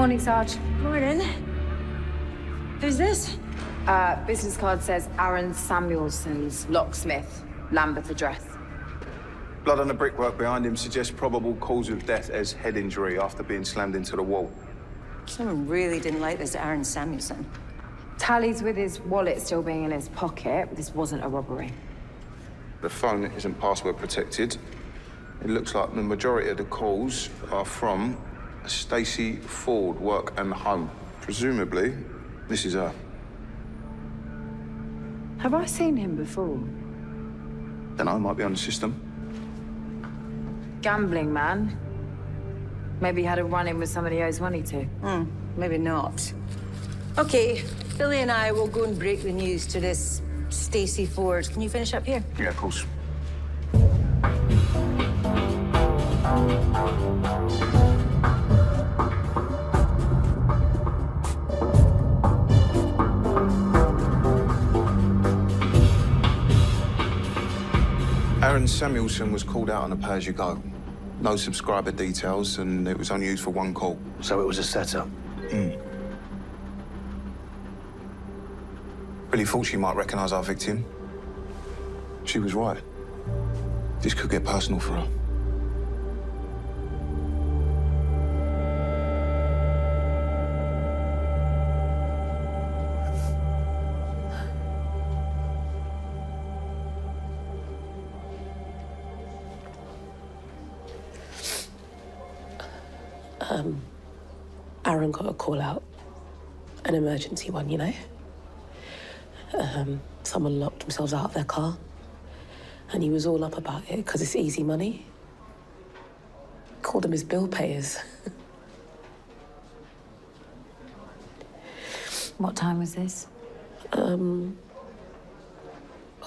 Morning, Sarge. Morning. Who's this? Business card says Aaron Samuelson's locksmith, Lambeth address. Blood on the brickwork behind him suggests probable cause of death as head injury after being slammed into the wall. Someone really didn't like this Aaron Samuelson. Tallies with his wallet still being in his pocket. This wasn't a robbery. The phone isn't password protected. It looks like the majority of the calls are from Stacey Ford, work and home. Presumably, this is her. Have I seen him before? Dunno, might be on the system. Gambling man. Maybe he had a run-in with somebody he owes money to. Maybe not. Okay, Billy and I will go and break the news to this Stacey Ford. Can you finish up here? Yeah, of course. Aaron Samuelson was called out on a pay-as-you-go. No subscriber details, and it was only used for one call. So it was a setup? Billy thought she might recognize our victim. She was right. This could get personal for her. Aaron got a call out. An emergency one, you know? Someone locked themselves out of their car. And he was all up about it because it's easy money. Called them his bill payers. What time was this? I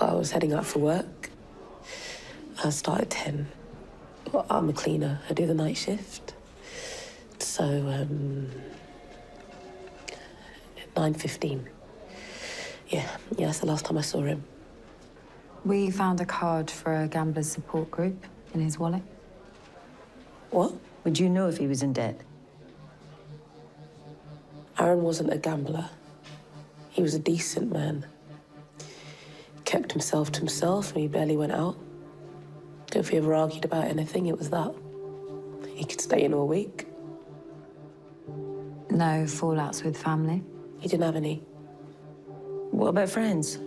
was heading out for work. I start at 10. Well, I'm a cleaner. I do the night shift. So, 9:15. Yeah, that's the last time I saw him. We found a card for a gambler's support group in his wallet. What? Would you know if he was in debt? Aaron wasn't a gambler. He was a decent man. Kept himself to himself and he barely went out. If we ever argued about anything, it was that. He could stay in all week. No fallouts with family? He didn't have any. What about friends?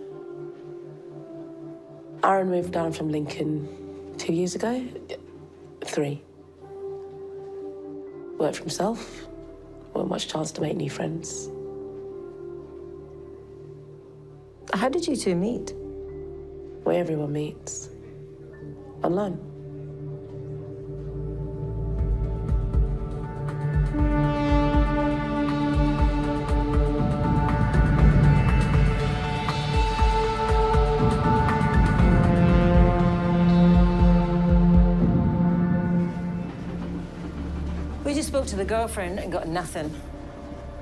Aaron moved down from Lincoln 2 years ago. 3. Worked for himself. Wasn't much chance to make new friends. How did you two meet? Where everyone meets. Online. We just spoke to the girlfriend and got nothing.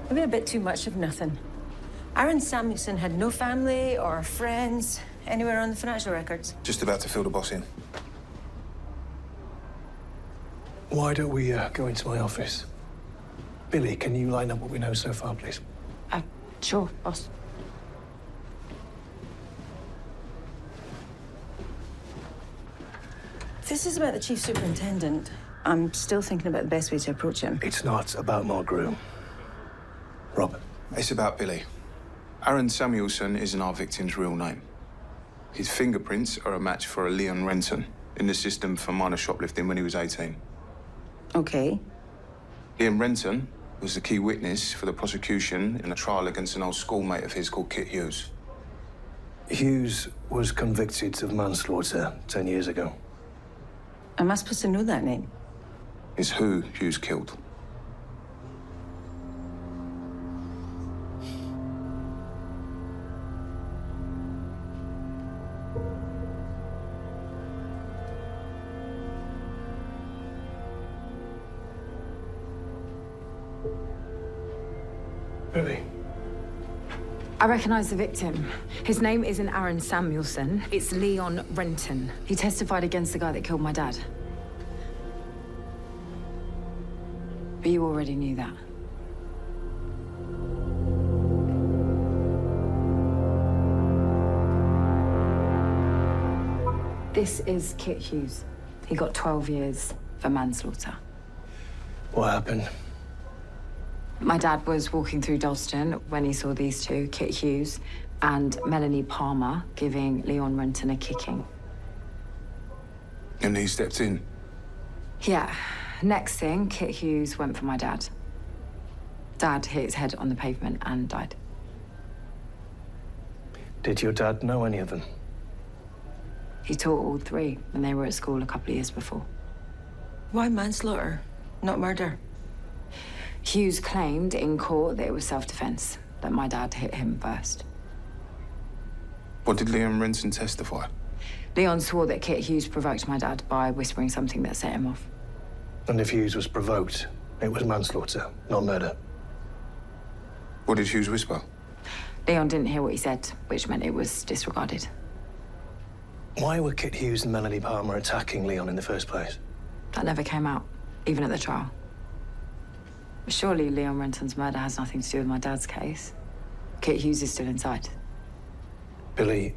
Maybe a bit too much of nothing. Aaron Samuelson had no family or friends anywhere on the financial records. Just about to fill the boss in. Why don't we go into my office? Billy, can you line up what we know so far, please? Sure, boss. This is about the chief superintendent. I'm still thinking about the best way to approach him. It's not about Mark Groom. Robert. It's about Billy. Aaron Samuelson isn't our victim's real name. His fingerprints are a match for a Leon Renton in the system for minor shoplifting when he was 18. Okay. Leon Renton was the key witness for the prosecution in a trial against an old schoolmate of his called Kit Hughes. Hughes was convicted of manslaughter 10 years ago. Am I supposed to know that name? It's who Hughes killed. Billy. I recognize the victim. His name isn't Aaron Samuelson, it's Leon Renton. He testified against the guy that killed my dad. But you already knew that. This is Kit Hughes. He got 12 years for manslaughter. What happened? My dad was walking through Dalston when he saw these two, Kit Hughes and Melanie Palmer, giving Leon Renton a kicking. And he stepped in. Yeah. Next thing, Kit Hughes went for my dad. Dad hit his head on the pavement and died. Did your dad know any of them? He taught all three when they were at school a couple of years before. Why manslaughter, not murder? Hughes claimed in court that it was self-defense, that my dad hit him first. What did Leon Renton testify? Leon swore that Kit Hughes provoked my dad by whispering something that set him off. And if Hughes was provoked, it was manslaughter, not murder. What did Hughes whisper? Leon didn't hear what he said, which meant it was disregarded. Why were Kit Hughes and Melanie Palmer attacking Leon in the first place? That never came out, even at the trial. But surely Leon Renton's murder has nothing to do with my dad's case. Kit Hughes is still inside. Billy,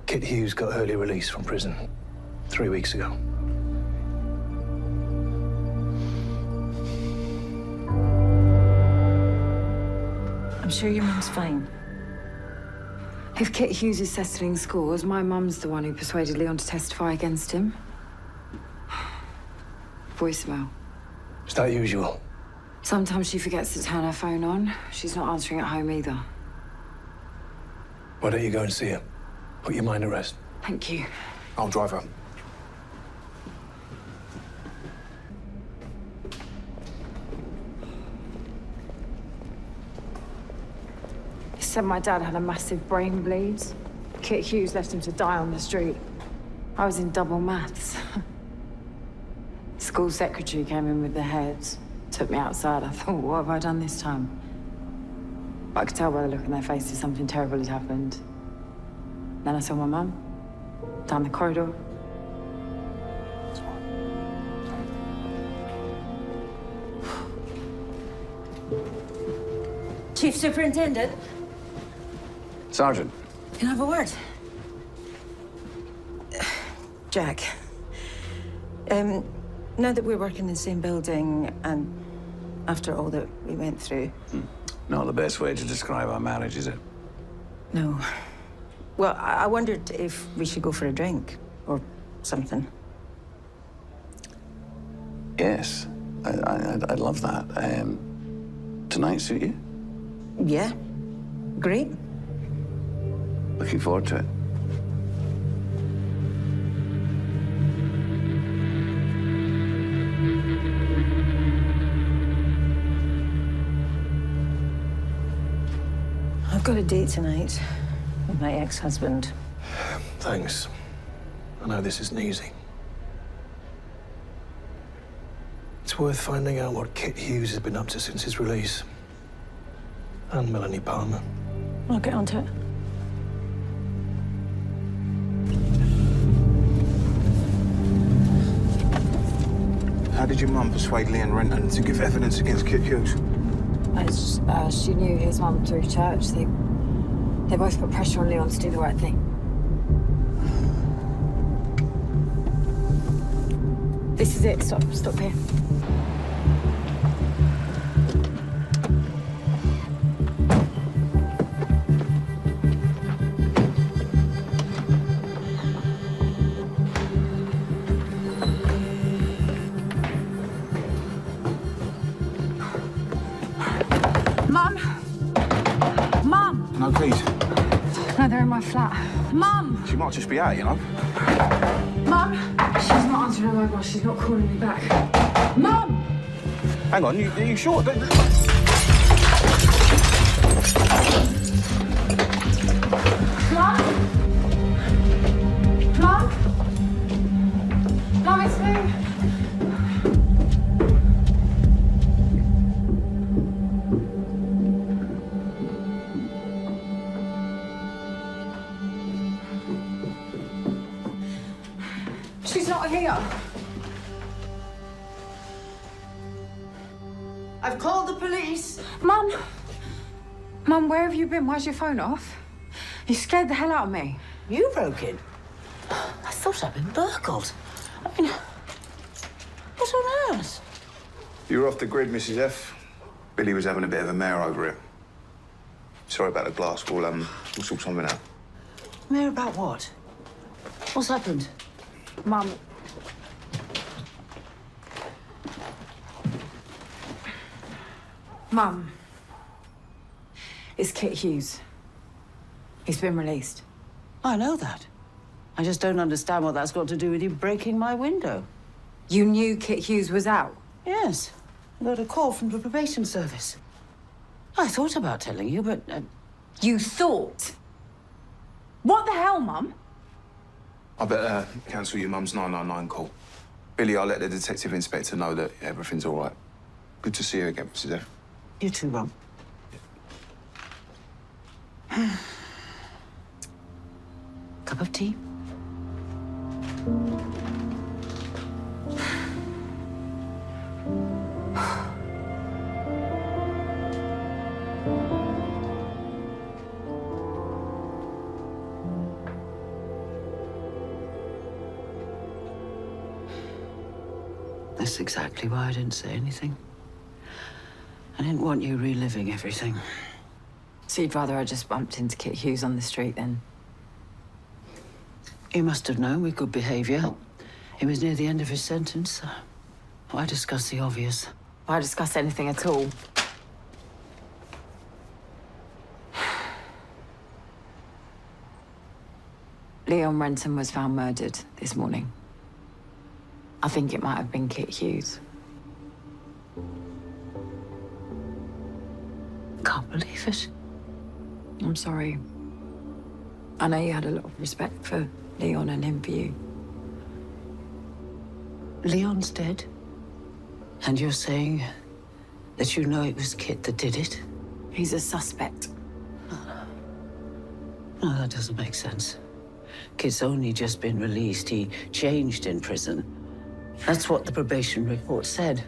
Kit Hughes got early release from prison 3 weeks ago. I'm sure your mum's fine. If Kit Hughes is settling scores, my mum's the one who persuaded Leon to testify against him. Voicemail. Is that usual? Sometimes she forgets to turn her phone on. She's not answering at home either. Why don't you go and see her? Put your mind at rest. Thank you. I'll drive her. He said my dad had a massive brain bleed. Kit Hughes left him to die on the street. I was in double maths. School secretary came in with the heads, took me outside. I thought, what have I done this time? But I could tell by the look on their faces something terrible had happened. Then I saw my mum, down the corridor. Chief Superintendent, Sergeant. can I have a word? Jack, now that we're working in the same building and after all that we went through... Not the best way to describe our marriage, is it? No. Well, I wondered if we should go for a drink or something. Yes, I'd love that. Tonight suit you? Yeah, great. Looking forward to it. I've got a date tonight with my ex-husband. Thanks. I know this isn't easy. It's worth finding out what Kit Hughes has been up to since his release. And Melanie Palmer. I'll get onto it. How did your mum persuade Leon Renton to give evidence against Kit Hughes? She knew his mum through church. They both put pressure on Leon to do the right thing. This is it. Stop here. Mum! Mum! No keys. No, they're in my flat. Mum! She might just be out, you know? Mum! She's not answering her mobile. She's not calling me back. Mum! Hang on, are you sure? Mum! Mum? Mum, it's me. She's not here. I've called the police. Mum! Mum, where have you been? Why's your phone off? You scared the hell out of me. You broke in. I thought I'd been burgled. I mean, what on earth? You were off the grid, Mrs. F. Billy was having a bit of a mare over it. Sorry about the glass. We'll sort something out. Mayor, about what? What's happened? Mum. Mum. It's Kit Hughes. He's been released. I know that. I just don't understand what that's got to do with you breaking my window. You knew Kit Hughes was out? Yes. I got a call from the probation service. I thought about telling you, but... You thought? What the hell, Mum? I better cancel your mum's 999 call. Billy, I'll let the detective inspector know that everything's all right. Good to see you again, Mrs. F. You too, Ron. Cup of tea? That's exactly why I didn't say anything. I didn't want you reliving everything. So you'd rather I just bumped into Kit Hughes on the street then? You must have known with good behavior. He was near the end of his sentence. Why discuss the obvious? Why discuss anything at all? Leon Renton was found murdered this morning. I think it might have been Kit Hughes. Can't believe it. I'm sorry. I know you had a lot of respect for Leon and him for you. Leon's dead. And you're saying that you know it was Kit that did it? He's a suspect. No, that doesn't make sense. Kit's only just been released. He changed in prison. That's what the probation report said.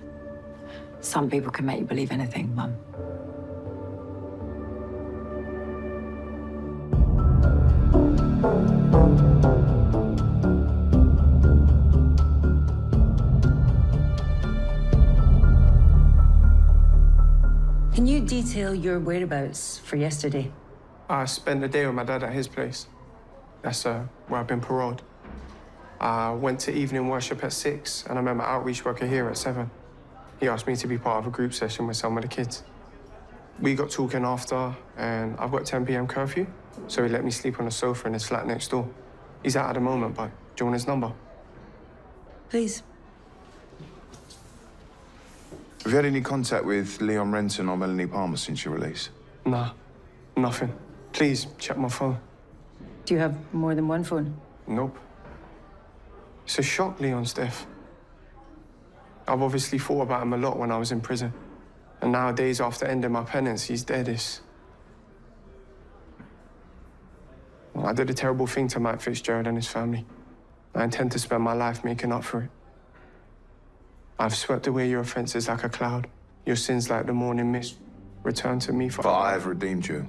Some people can make you believe anything, Mum. Can you detail your whereabouts for yesterday? I spent the day with my dad at his place. That's where I've been paroled. I went to evening worship at 6, and I met my outreach worker here at 7. He asked me to be part of a group session with some of the kids. We got talking after, and I've got 10 p.m. curfew, so he let me sleep on the sofa in his flat next door. He's out at the moment, but do you want his number? Please. Have you had any contact with Leon Renton or Melanie Palmer since your release? Nah, nothing. Please, check my phone. Do you have more than one phone? Nope. It's a shock, Leon's death. I've obviously thought about him a lot when I was in prison. And nowadays, after ending my penance, he's dead. I did a terrible thing to Mike Fitzgerald and his family. I intend to spend my life making up for it. I've swept away your offenses like a cloud. Your sins like the morning mist. Return to me for... But I have redeemed you.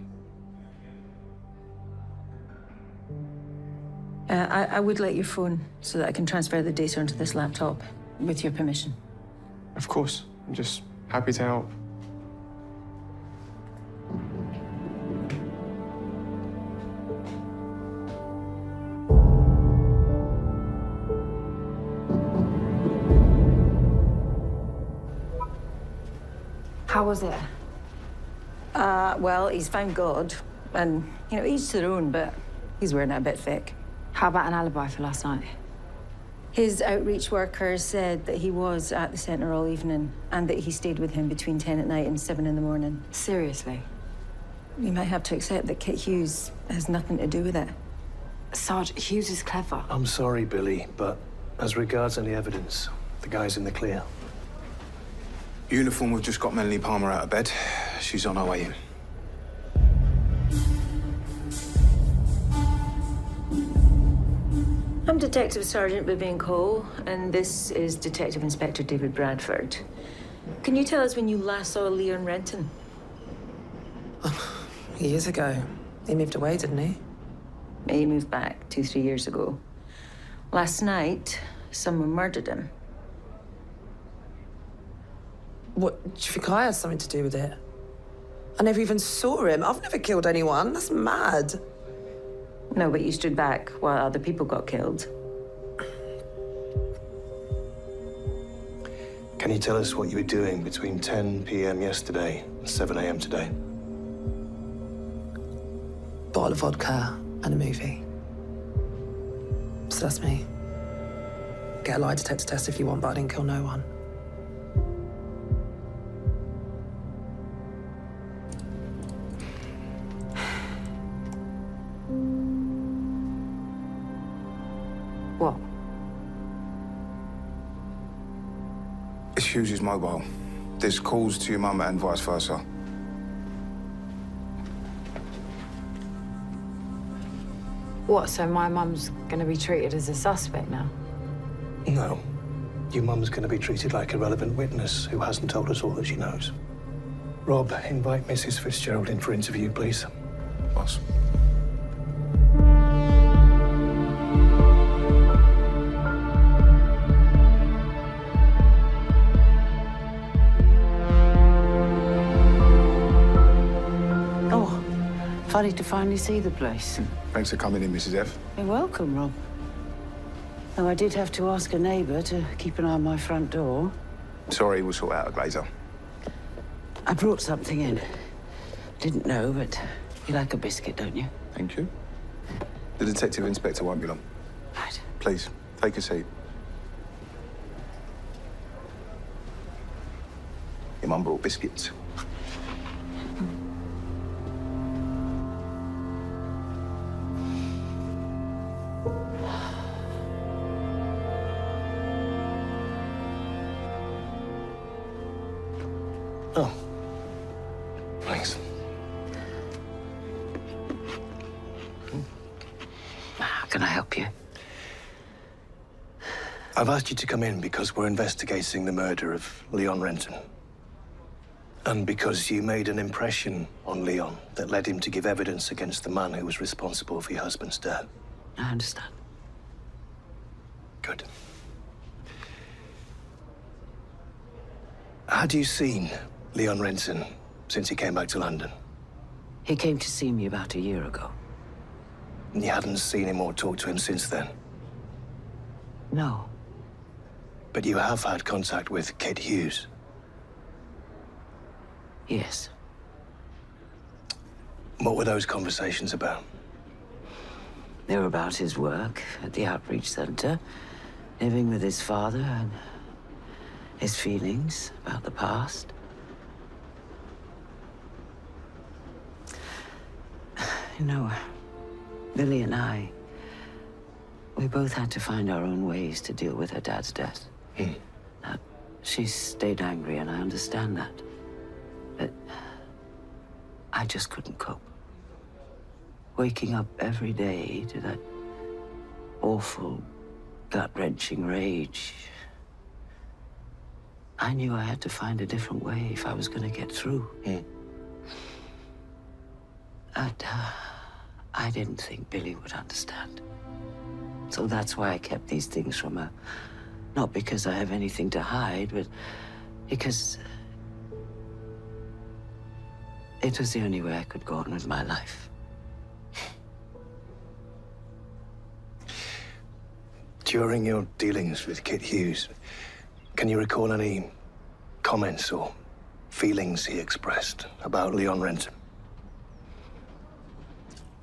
I would like your phone so that I can transfer the data onto this laptop, with your permission. Of course. I'm just happy to help. How was it? Well, he's found God, and, each to their own, but he's wearing it a bit thick. How about an alibi for last night? His outreach worker said that he was at the centre all evening and that he stayed with him between 10 at night and 7 in the morning. Seriously? You might have to accept that Kit Hughes has nothing to do with it. Sarge, Hughes is clever. I'm sorry, Billy, but as regards any evidence, the guy's in the clear. Uniform, we've just got Melanie Palmer out of bed. She's on her way in. I'm Detective Sergeant Vivian Cole, and this is Detective Inspector David Bradford. Can you tell us when you last saw Leon Renton? Years ago. He moved away, didn't he? He moved back 2-3 years ago. Last night, someone murdered him. What, do you think I had something to do with it? I never even saw him. I've never killed anyone. That's mad. No, but you stood back while other people got killed. Can you tell us what you were doing between 10 p.m. yesterday and 7 a.m. today? Bottle of vodka and a movie. So that's me. Get a lie detector test if you want, but I didn't kill no one. What? It's Hughes' mobile. There's calls to your mum and vice versa. What, so my mum's gonna be treated as a suspect now? No. Your mum's going to be treated like a relevant witness who hasn't told us all that she knows. Rob, invite Mrs. Fitzgerald in for interview, please. Boss. Oh, funny to finally see the place. Thanks for coming in, Mrs. F. You're welcome, Rob. Though I did have to ask a neighbour to keep an eye on my front door. Sorry, we'll sort out a glazer. I brought something in. Didn't know, but you like a biscuit, don't you? Thank you. The detective inspector won't be long. Right. Please, take a seat. Your mum brought biscuits. Oh. Thanks. How can I help you? I've asked you to come in because we're investigating the murder of Leon Renton. And because you made an impression on Leon that led him to give evidence against the man who was responsible for your husband's death. I understand. Good. Had you seen Leon Renton since he came back to London? He came to see me about a year ago. And you hadn't seen him or talked to him since then? No. But you have had contact with Kid Hughes? Yes. What were those conversations about? They were about his work at the outreach center, living with his father, and his feelings about the past. You know, Billy and I, we both had to find our own ways to deal with her dad's death. She stayed angry, and I understand that. But I just couldn't cope. Waking up every day to that awful, gut-wrenching rage. I knew I had to find a different way if I was going to get through. But I didn't think Billy would understand. So that's why I kept these things from her. Not because I have anything to hide, but because it was the only way I could go on with my life. During your dealings with Kit Hughes, can you recall any comments or feelings he expressed about Leon Renton?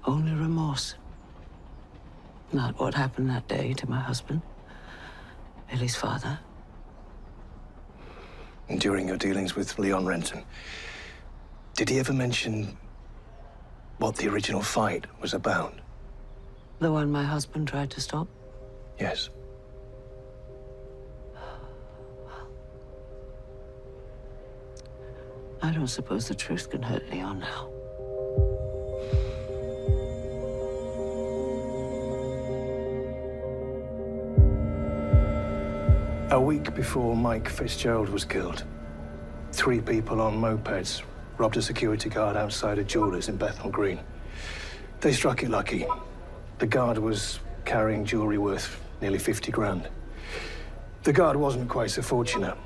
Only remorse. Not what happened that day to my husband, Billy's father. And during your dealings with Leon Renton, did he ever mention what the original fight was about? The one my husband tried to stop? Yes. I don't suppose the truth can hurt Leon now. A week before Mike Fitzgerald was killed, 3 people on mopeds robbed a security guard outside a jeweler's in Bethnal Green. They struck it lucky. The guard was carrying jewelry worth nearly 50 grand. The guard wasn't quite so fortunate.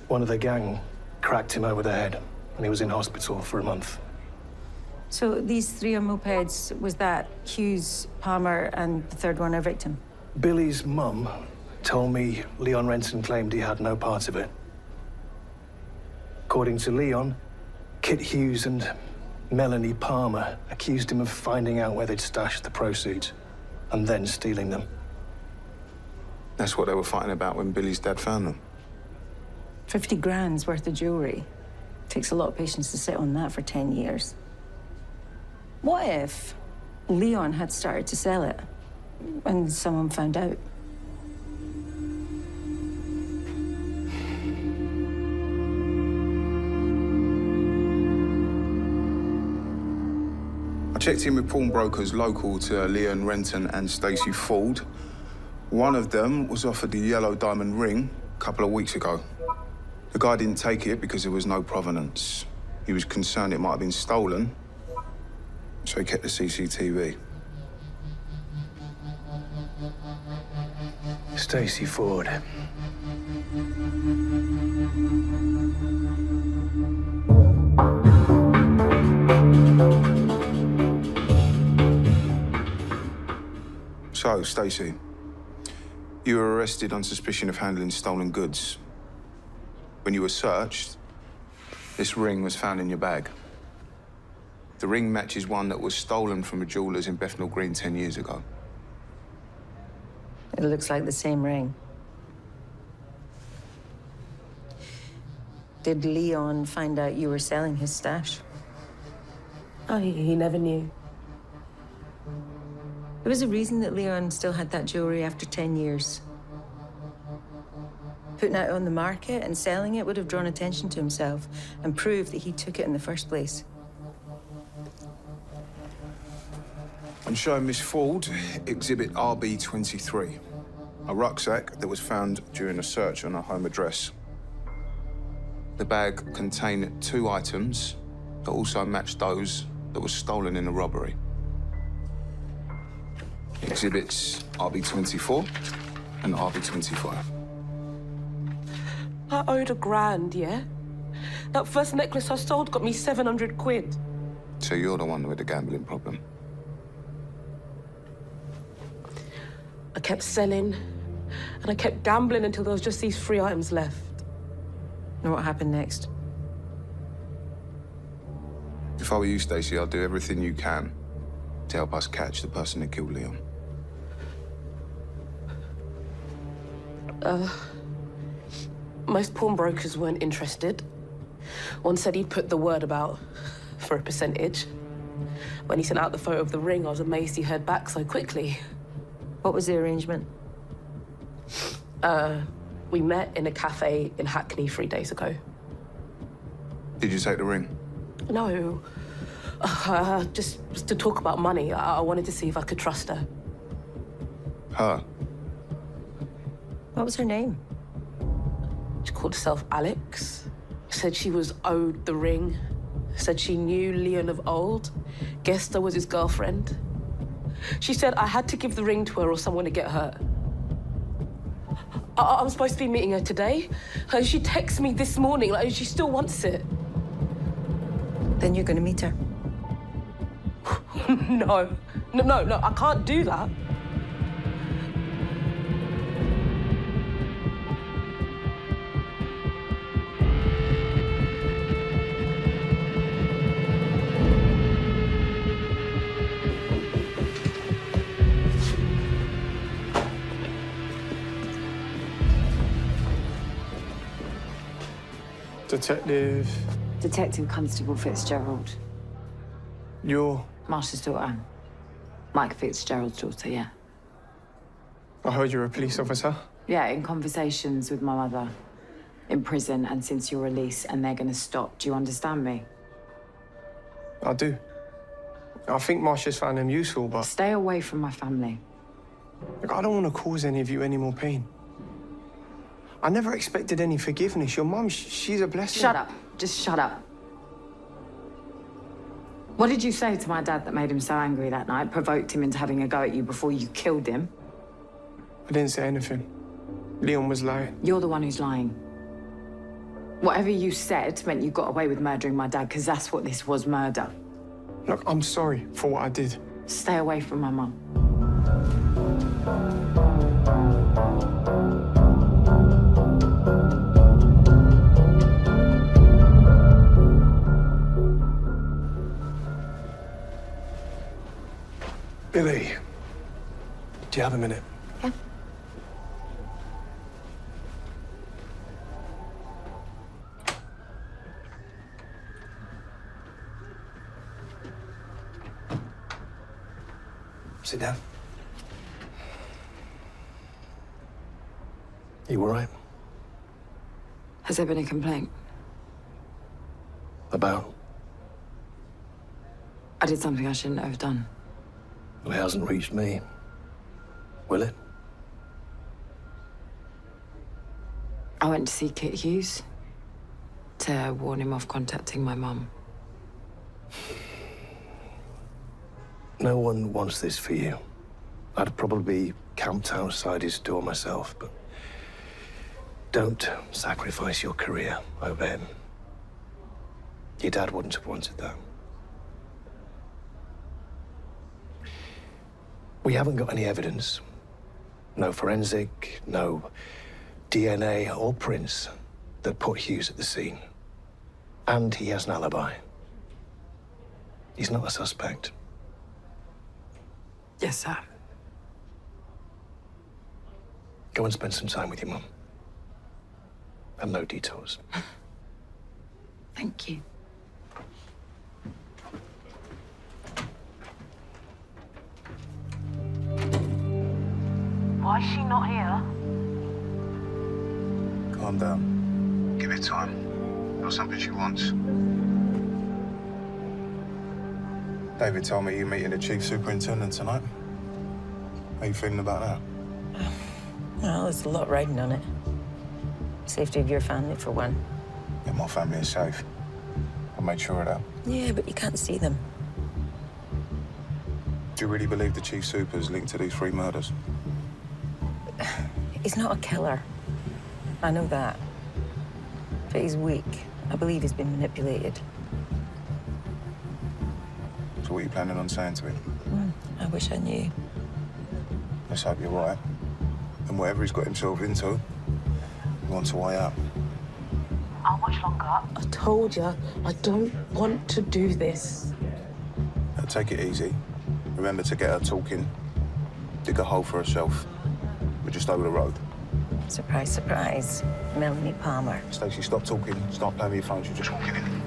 One of the gang cracked him over the head, and he was in hospital for a month. So these three on mopeds, was that Hughes, Palmer, and the third one a victim? Billy's mum told me Leon Renton claimed he had no part of it. According to Leon, Kit Hughes and Melanie Palmer accused him of finding out where they'd stashed the proceeds and then stealing them. That's what they were fighting about when Billy's dad found them. 50 grand's worth of jewelry. Takes a lot of patience to sit on that for 10 years. What if Leon had started to sell it and someone found out? I checked in with pawnbrokers local to Leon Renton and Stacey Ford. One of them was offered the yellow diamond ring a couple of weeks ago. The guy didn't take it because there was no provenance. He was concerned it might have been stolen, so he kept the CCTV. Stacey Ford. So, Stacey, you were arrested on suspicion of handling stolen goods. When you were searched, this ring was found in your bag. The ring matches one that was stolen from a jeweller's in Bethnal Green 10 years ago. It looks like the same ring. Did Leon find out you were selling his stash? Oh, he never knew. There was a reason that Leon still had that jewelry after 10 years. Putting it on the market and selling it would have drawn attention to himself and proved that he took it in the first place. I'm showing Miss Ford exhibit RB23, a rucksack that was found during a search on her home address. The bag contained 2 items that also matched those that were stolen in the robbery. Exhibits RB24 and RB25. I owed £1,000, yeah? That first necklace I sold got me 700 quid. So you're the one with the gambling problem. I kept selling, and I kept gambling until there was just these 3 items left. And what happened next? If I were you, Stacey, I'd do everything you can to help us catch the person that killed Leon. Most pawnbrokers weren't interested. One said he'd put the word about for a percentage. When he sent out the photo of the ring, I was amazed he heard back so quickly. What was the arrangement? We met in a cafe in Hackney 3 days ago. Did you take the ring? No, just to talk about money. I wanted to see if I could trust her. Her? What was her name? She called herself Alex. Said she was owed the ring. Said she knew Leon of old. Guessed I was his girlfriend. She said I had to give the ring to her or someone would get hurt. I'm supposed to be meeting her today. She texted me this morning, like she still wants it. Then you're gonna meet her. No, I can't do that. Detective Constable Fitzgerald. You're... Marsh's daughter. Mike Fitzgerald's daughter, yeah. I heard you're a police officer. Yeah, in conversations with my mother. In prison and since your release, and they're gonna stop. Do you understand me? I do. I think Marsh has found them useful, but... Stay away from my family. Look, I don't want to cause any of you any more pain. I never expected any forgiveness. Your mum, she's a blessing. Shut up. Just shut up. What did you say to my dad that made him so angry that night, provoked him into having a go at you before you killed him? I didn't say anything. Leon was lying. You're the one who's lying. Whatever you said meant you got away with murdering my dad, because that's what this was, murder. Look, I'm sorry for what I did. Stay away from my mum. Billy, do you have a minute? Yeah. Sit down. You all right? Has there been a complaint? About? I did something I shouldn't have done. Well, it hasn't reached me. Will it? I went to see Kit Hughes to warn him off contacting my mum. No one wants this for you. I'd probably camped outside his door myself, but don't sacrifice your career over him. Your dad wouldn't have wanted that. We haven't got any evidence. No forensic, no DNA or prints that put Hughes at the scene. And he has an alibi. He's not a suspect. Yes, sir. Go and spend some time with your mum. And no detours. Thank you. Why is she not here? Calm down. Give it time. Got something she wants. David told me you're meeting the chief superintendent tonight. How you feeling about that? Well, there's a lot riding on it. Safety of your family, for one. Yeah, my family is safe. I made sure of that. Yeah, but you can't see them. Do you really believe the chief super's linked to these 3 murders? He's not a killer. I know that. But he's weak. I believe he's been manipulated. So what are you planning on saying to him? I wish I knew. Let's hope you're right. And whatever he's got himself into, he wants a way out. How much longer? I told you, I don't want to do this. Now, take it easy. Remember to get her talking. Dig a hole for herself. We're just over the road. Surprise, surprise. Melanie Palmer. Stacey, stop talking. Start playing with your phone. You're just walking in.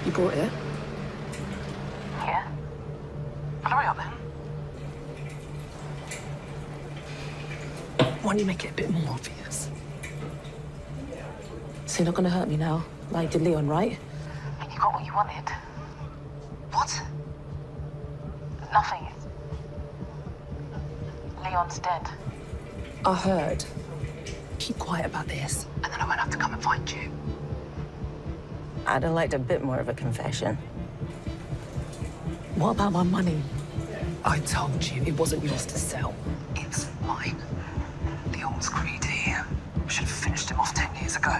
You brought it? Yeah? Well, hurry up then. Why don't you make it a bit more obvious? So you're not gonna hurt me now, like did Leon, right? And you got what you wanted. What? Nothing. Leon's dead. I heard. Keep quiet about this, and then I won't have to come and find you. I'd have liked a bit more of a confession. What about my money? I told you it wasn't yours to sell. It's mine. Leon's greedy. We should have finished him off 10 years ago.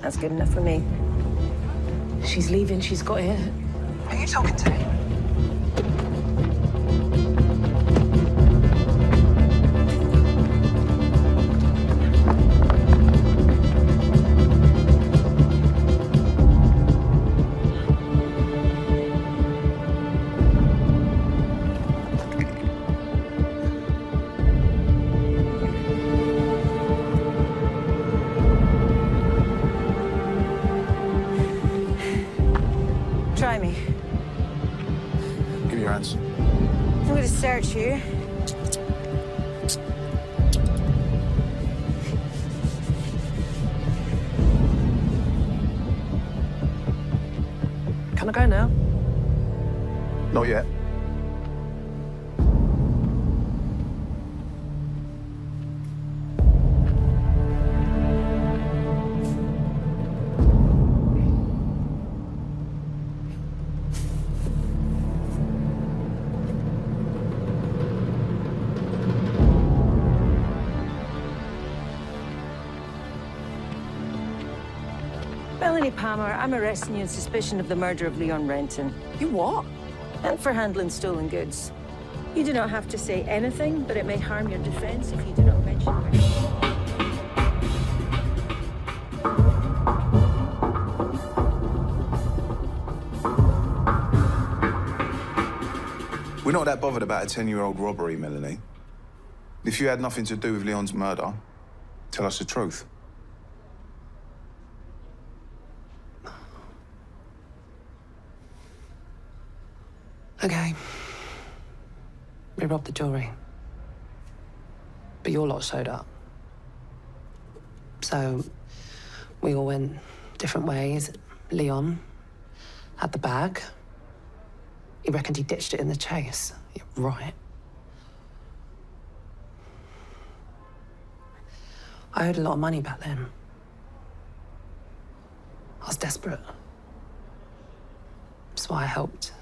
That's good enough for me. She's leaving, she's got it. Who are you talking to? Try me. Give me your hands. I'm going to search you. Can I go now? Not yet. Melanie Palmer, I'm arresting you on suspicion of the murder of Leon Renton. You what? And for handling stolen goods. You do not have to say anything, but it may harm your defense if you do not mention it. We're not that bothered about a 10-year-old robbery, Melanie. If you had nothing to do with Leon's murder, tell us the truth. Okay. We robbed the jewelry. But your lot showed up. So we all went different ways. Leon had the bag. He reckoned he ditched it in the chase. Yeah, right. I owed a lot of money back then. I was desperate. That's why I helped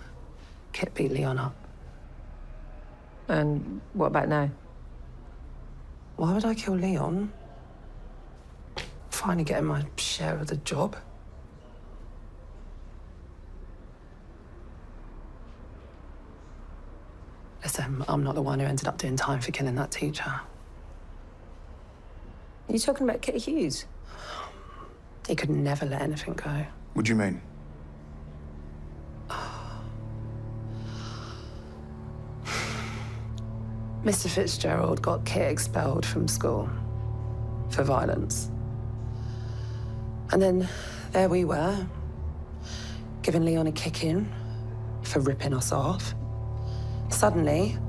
Kit beat Leon up. And what about now? Why would I kill Leon? Finally getting my share of the job. Listen, I'm not the one who ended up doing time for killing that teacher. Are you talking about Kit Hughes? He could never let anything go. What do you mean? Mr. Fitzgerald got Kit expelled from school for violence. And then there we were, giving Leon a kick-in for ripping us off. Suddenly,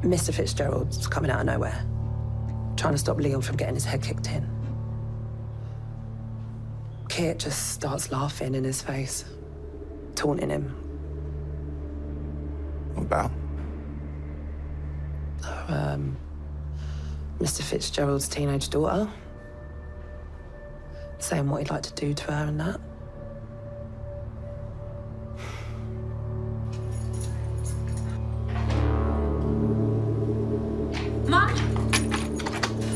Mr. Fitzgerald's coming out of nowhere, trying to stop Leon from getting his head kicked in. Kit just starts laughing in his face, taunting him. What about? Mr. Fitzgerald's teenage daughter, saying what he'd like to do to her and that.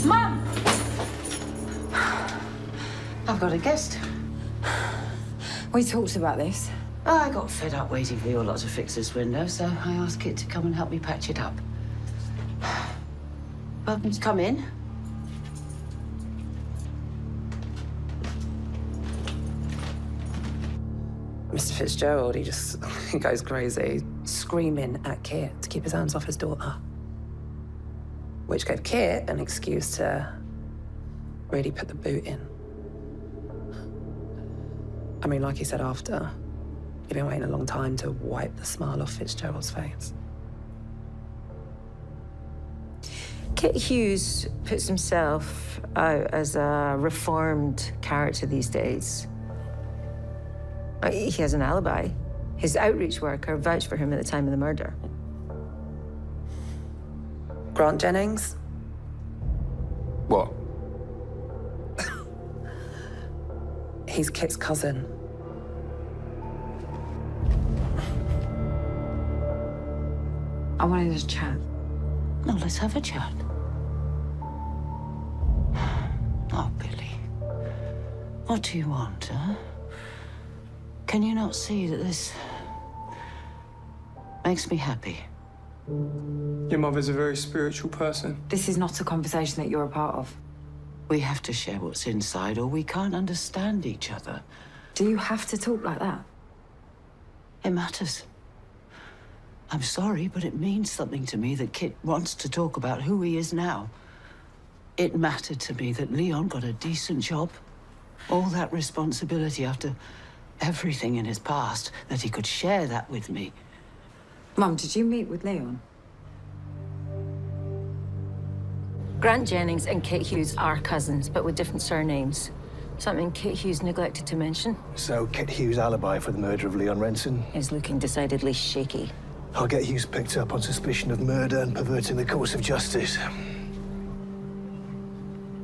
Mum! I've got a guest. We talked about this. I got fed up waiting for your lot to fix this window, so I asked Kit to come and help me patch it up. Welcome to come in. Mr. Fitzgerald, he goes crazy, screaming at Kit to keep his hands off his daughter. Which gave Kit an excuse to really put the boot in. I mean, like he said after, he'd been waiting a long time to wipe the smile off Fitzgerald's face. Kit Hughes puts himself out as a reformed character these days. He has an alibi. His outreach worker vouched for him at the time of the murder. Grant Jennings? What? He's Kit's cousin. I wanted to chat. No, let's have a chat. Oh, Billy. What do you want, huh? Can you not see that this makes me happy? Your mother's a very spiritual person. This is not a conversation that you're a part of. We have to share what's inside, or we can't understand each other. Do you have to talk like that? It matters. I'm sorry, but it means something to me that Kit wants to talk about who he is now. It mattered to me that Leon got a decent job. All that responsibility after everything in his past, that he could share that with me. Mum, did you meet with Leon? Grant Jennings and Kit Hughes are cousins, but with different surnames. Something Kit Hughes neglected to mention. So Kit Hughes' alibi for the murder of Leon Renton? Is looking decidedly shaky. I'll get Hughes picked up on suspicion of murder and perverting the course of justice.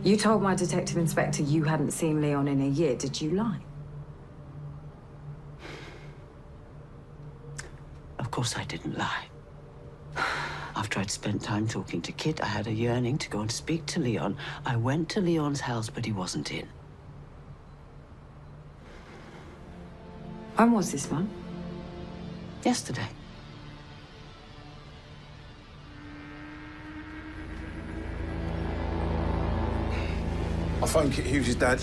You told my detective inspector you hadn't seen Leon in a year. Did you lie? Of course I didn't lie. After I'd spent time talking to Kit, I had a yearning to go and speak to Leon. I went to Leon's house, but he wasn't in. When was this, Mum? Yesterday. I phoned Kit Hughes' dad.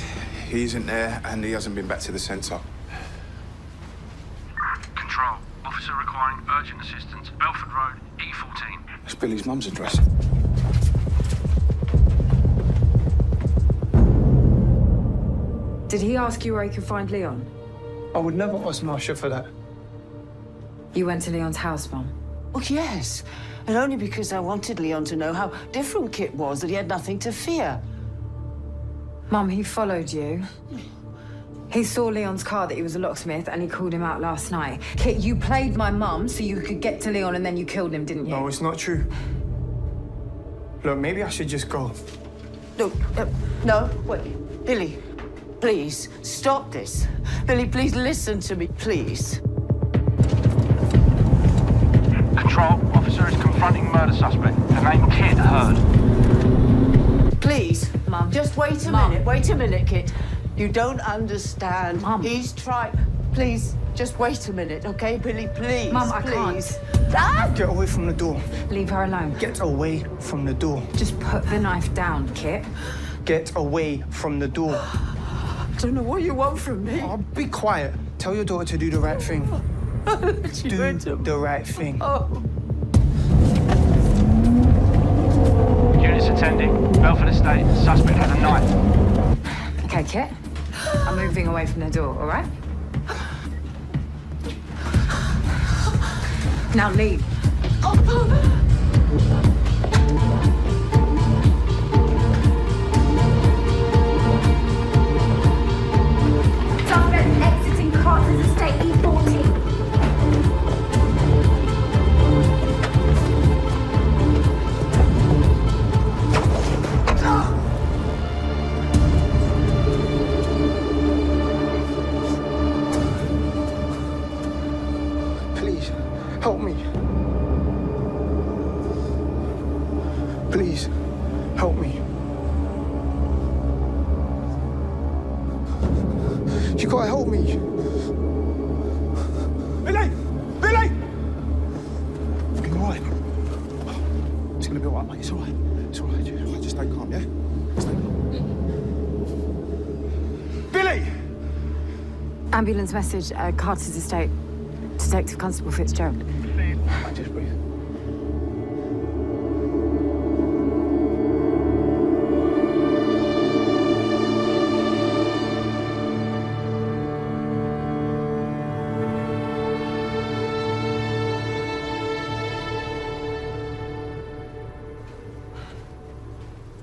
He isn't there, and he hasn't been back to the centre. Control. Officer requiring urgent assistance. Belford Road, E14. It's Billy's mum's address. Did he ask you where he could find Leon? I would never ask Marcia for that. You went to Leon's house, Mum. Oh, yes. And only because I wanted Leon to know how different Kit was, that he had nothing to fear. Mum, he followed you. He saw Leon's car that he was a locksmith, and he called him out last night. Kit, you played my mum so you could get to Leon, and then you killed him, didn't you? No, it's not true. Look, maybe I should just go. No, wait. Billy, please, stop this. Billy, please listen to me, please. Control. Officer is confronting murder suspect. The name Kid Heard. Please, Mum. Just wait a minute. Wait a minute, Kit. You don't understand. Mum. He's trying. Please, just wait a minute, okay, Billy? Please. Mum, I please. can't. Ah! Get away from the door. Leave her alone. Get away from the door. Just put the knife down, Kit. Get away from the door. I don't know what you want from me. Oh, be quiet. Tell your daughter to do the right thing. Do the right thing. Oh. Units attending. Belford Estate. Suspect has a knife. Okay, Kit. I'm moving away from the door, all right? Now leave. Suspect exiting Carter's Estate E14. Please, help me. Please, help me. You gotta help me. Billy! Billy! Are you all right? It's gonna be all right, mate. It's all right. It's all right. Just stay calm, yeah? Stay calm. Billy! Ambulance message, Carter's Estate. Detective Constable Fitzgerald. Mate, just breathe.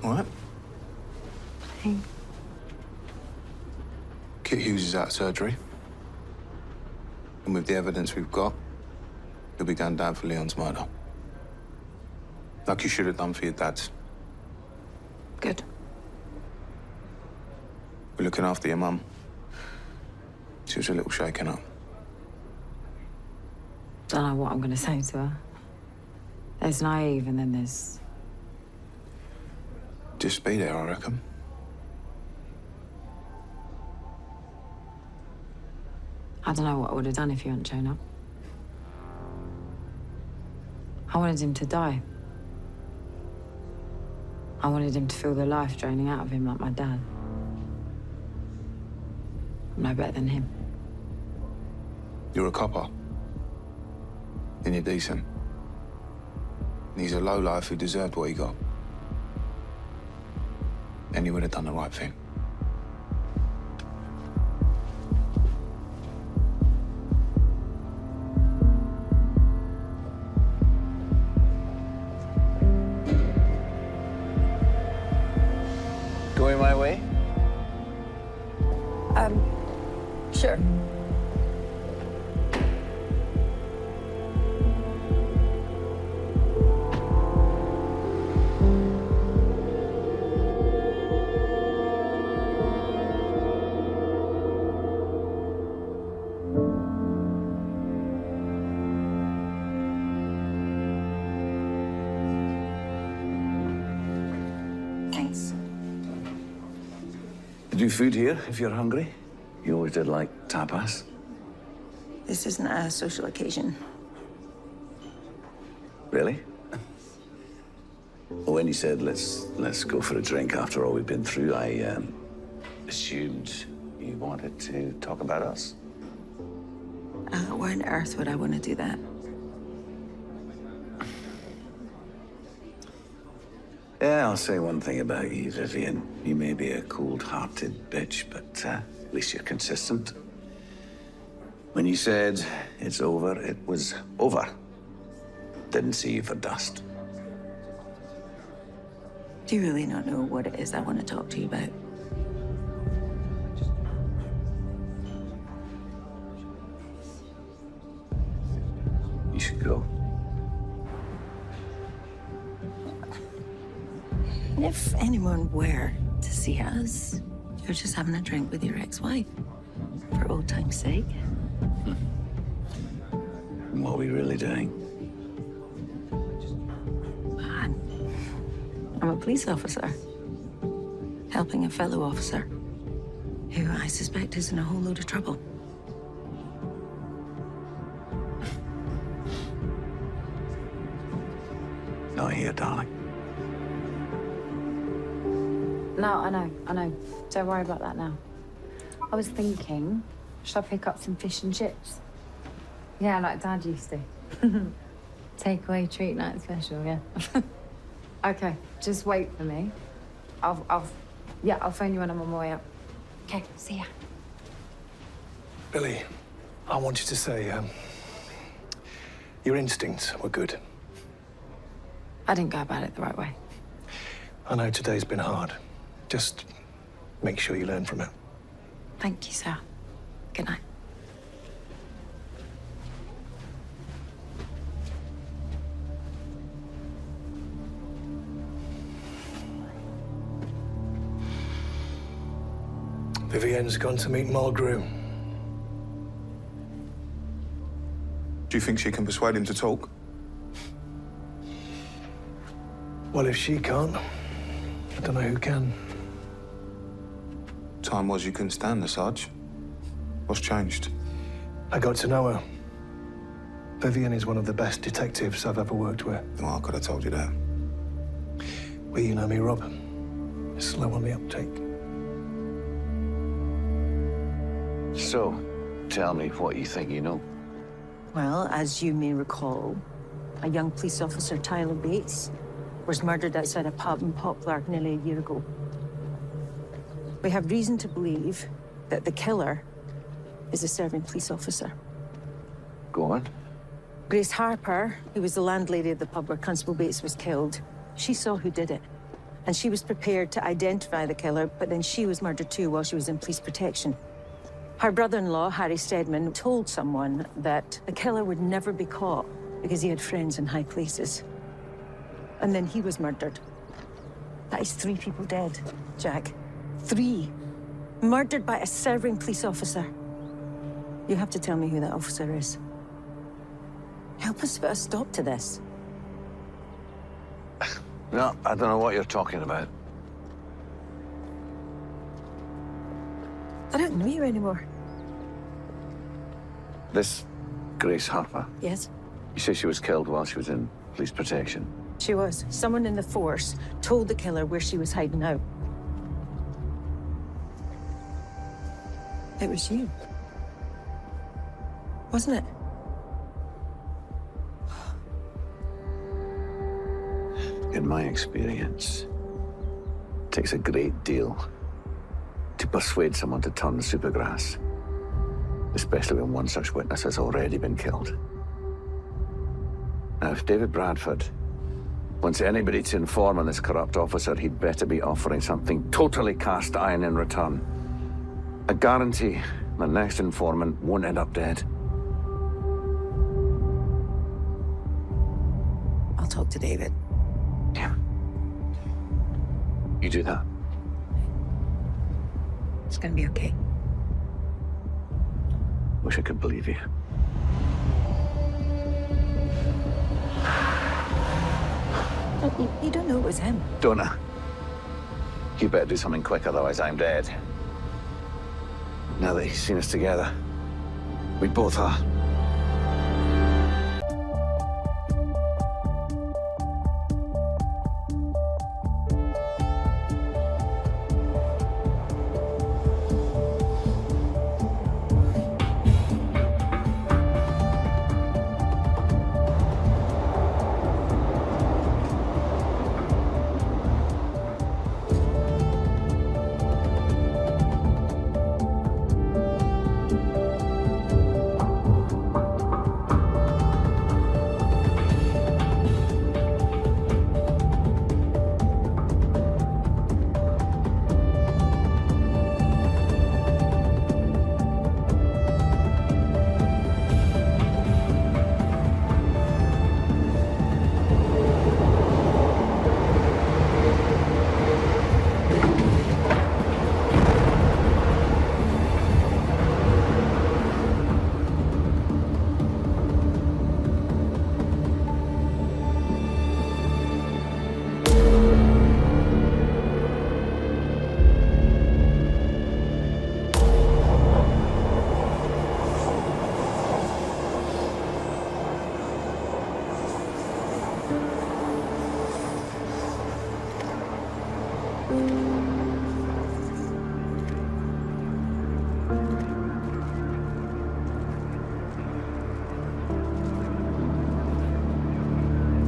All right? Hey. Kit Hughes is out of surgery. And with the evidence we've got, he'll be going down for Leon's murder. Like you should have done for your dad's. Good. We're looking after your mum. She was a little shaken up. Don't know what I'm going to say to her. There's naive, and then there's... Just be there, I reckon. I don't know what I would have done if you hadn't shown up. I wanted him to die. I wanted him to feel the life draining out of him like my dad. I'm no better than him. You're a copper. And you're decent. And he's a lowlife who deserved what he got. And he would have done the right thing. Going my way? Sure. Thanks. They do food here if you're hungry. You always did like tapas. This isn't a social occasion. Really? Well, when you said let's go for a drink after all we've been through, I assumed you wanted to talk about us. Why on earth would I want to do that? Yeah, I'll say one thing about you, Vivian. You may be a cold-hearted bitch, but at least you're consistent. When you said it's over, it was over. Didn't see you for dust. Do you really not know what it is I want to talk to you about? You should go. If anyone were to see us, you're just having a drink with your ex-wife. For old time's sake. And what are we really doing? I'm a police officer. Helping a fellow officer. Who I suspect is in a whole load of trouble. Not here, darling. No, I know. Don't worry about that now. I was thinking, should I pick up some fish and chips? Yeah, like Dad used to. Takeaway treat night special, yeah. Okay, just wait for me. I'll phone you when I'm on my way up. Okay, see ya. Billy, I want you to say, your instincts were good. I didn't go about it the right way. I know today's been hard. Just make sure you learn from it. Thank you, sir. Good night. Vivienne's gone to meet Mulgrew. Do you think she can persuade him to talk? Well, if she can't, I don't know who can. Time was you couldn't stand the Sarge. What's changed? I got to know her. Vivienne is one of the best detectives I've ever worked with. Well, I could have told you that. Well, you know me, Rob. Slow on the uptake. So, tell me what you think you know. Well, as you may recall, a young police officer, Tyler Bates, was murdered outside a pub in Poplar nearly a year ago. We have reason to believe that the killer is a serving police officer. Go on. Grace Harper, who was the landlady of the pub where Constable Bates was killed, she saw who did it. And she was prepared to identify the killer, but then she was murdered too while she was in police protection. Her brother-in-law, Harry Steadman, told someone that the killer would never be caught because he had friends in high places. And then he was murdered. That is 3 people dead, Jack. 3. Murdered by a serving police officer. You have to tell me who that officer is. Help us put a stop to this. No, I don't know what you're talking about. I don't know you anymore. This Grace Harper, Yes, you say she was killed while she was in police protection. she was. Someone in the force told the killer where she was hiding out. It was you. Wasn't it? In my experience, it takes a great deal to persuade someone to turn the supergrass, especially when one such witness has already been killed. Now, if David Bradford wants anybody to inform on this corrupt officer, he'd better be offering something totally cast iron in return. A guarantee the next informant won't end up dead. I'll talk to David. Yeah. You do that. It's gonna be okay. Wish I could believe you. You don't know it was him. Don't I? You better do something quick, otherwise I'm dead. Now that he's seen us together, we both are.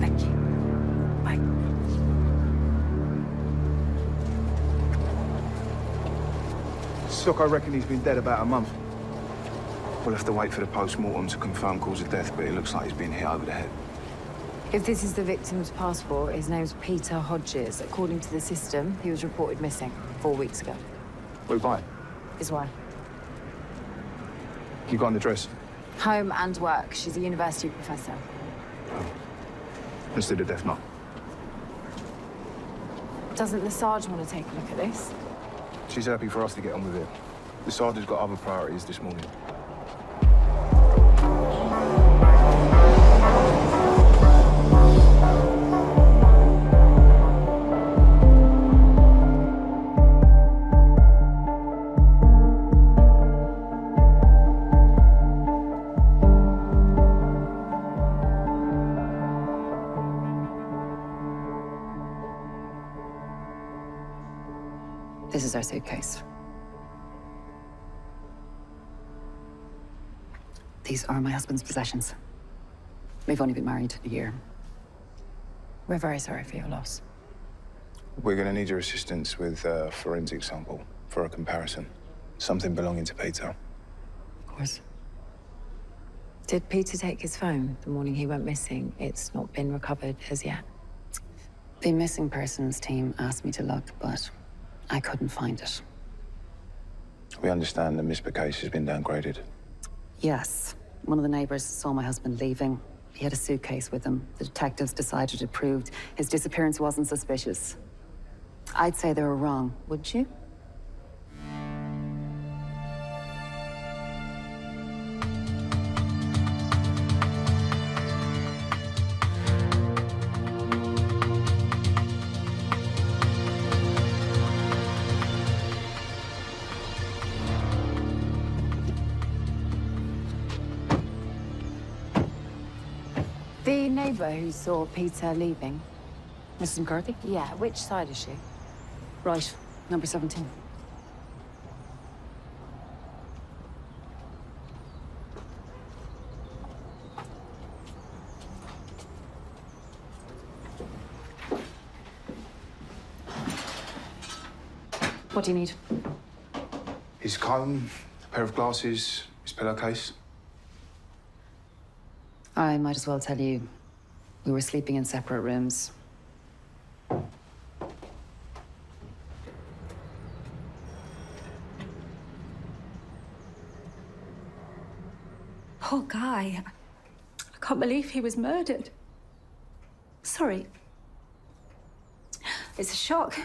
Thank you. Bye. Look, I reckon he's been dead about a month. We'll have to wait for the post-mortem to confirm cause of death, but it looks like he's been hit over the head. If this is the victim's passport, his name's Peter Hodges. According to the system, he was reported missing 4 weeks ago. Wait, why? His wife. You got an address? Home and work. She's a university professor. Let's do the death knot. Doesn't the Sarge want to take a look at this? She's happy for us to get on with it. The sergeant's got other priorities this morning. This is our suitcase. These are my husband's possessions. We've only been married a year. We're very sorry for your loss. We're going to need your assistance with a forensic sample for a comparison. Something belonging to Peter. Of course. Did Peter take his phone the morning he went missing? It's not been recovered as yet. The missing persons team asked me to look, but I couldn't find it. We understand the MISPA case has been downgraded. Yes. One of the neighbors saw my husband leaving. He had a suitcase with him. The detectives decided it proved his disappearance wasn't suspicious. I'd say they were wrong, would you? The neighbour who saw Peter leaving. Mrs. McCarthy? Yeah, which side is she? Right, number 17. What do you need? His comb, a pair of glasses, his pillowcase. I might as well tell you, we were sleeping in separate rooms. Poor guy. I can't believe he was murdered. Sorry. It's a shock.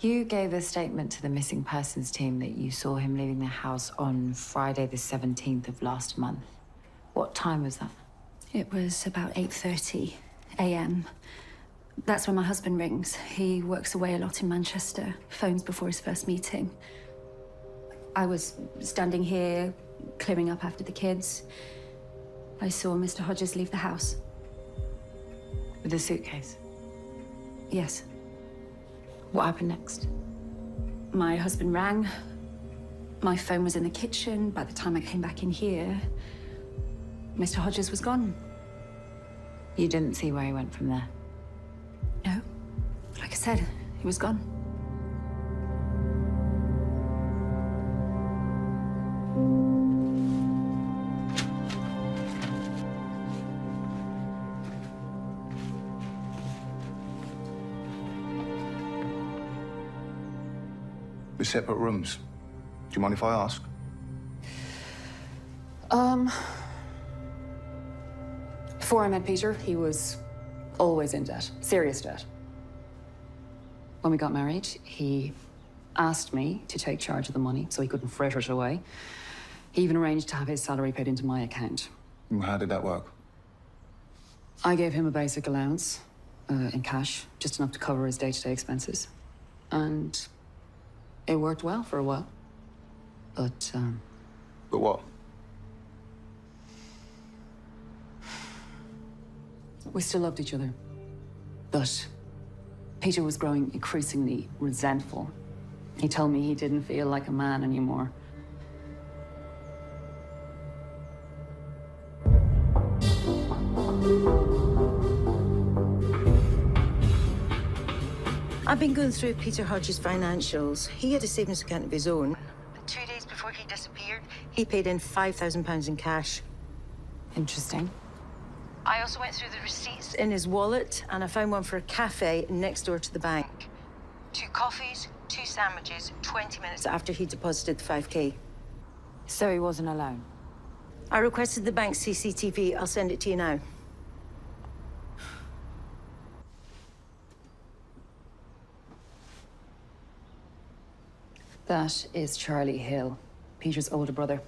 You gave a statement to the missing persons team that you saw him leaving the house on Friday the 17th of last month. What time was that? It was about 8:30 a.m. That's when my husband rings. He works away a lot in Manchester, phones before his first meeting. I was standing here, clearing up after the kids. I saw Mr. Hodges leave the house. With a suitcase? Yes. What happened next? My husband rang. My phone was in the kitchen. By the time I came back in here, Mr. Hodges was gone. You didn't see where he went from there? No. Like I said, he was gone. With separate rooms. Do you mind if I ask? Before I met Peter, he was always in debt, serious debt. When we got married, he asked me to take charge of the money so he couldn't fret it away. He even arranged to have his salary paid into my account. And how did that work? I gave him a basic allowance in cash, just enough to cover his day-to-day expenses. And it worked well for a while. But, But what? we still loved each other. But Peter was growing increasingly resentful. He told me he didn't feel like a man anymore. I've been going through Peter Hodges' financials. He had a savings account of his own. 2 days before he disappeared, he paid in £5,000 in cash. Interesting. I also went through the receipts in his wallet, and I found one for a cafe next door to the bank. 2 coffees, 2 sandwiches, 20 minutes after he deposited the 5K. So he wasn't alone? I requested the bank's CCTV. I'll send it to you now. That is Charlie Hill, Peter's older brother.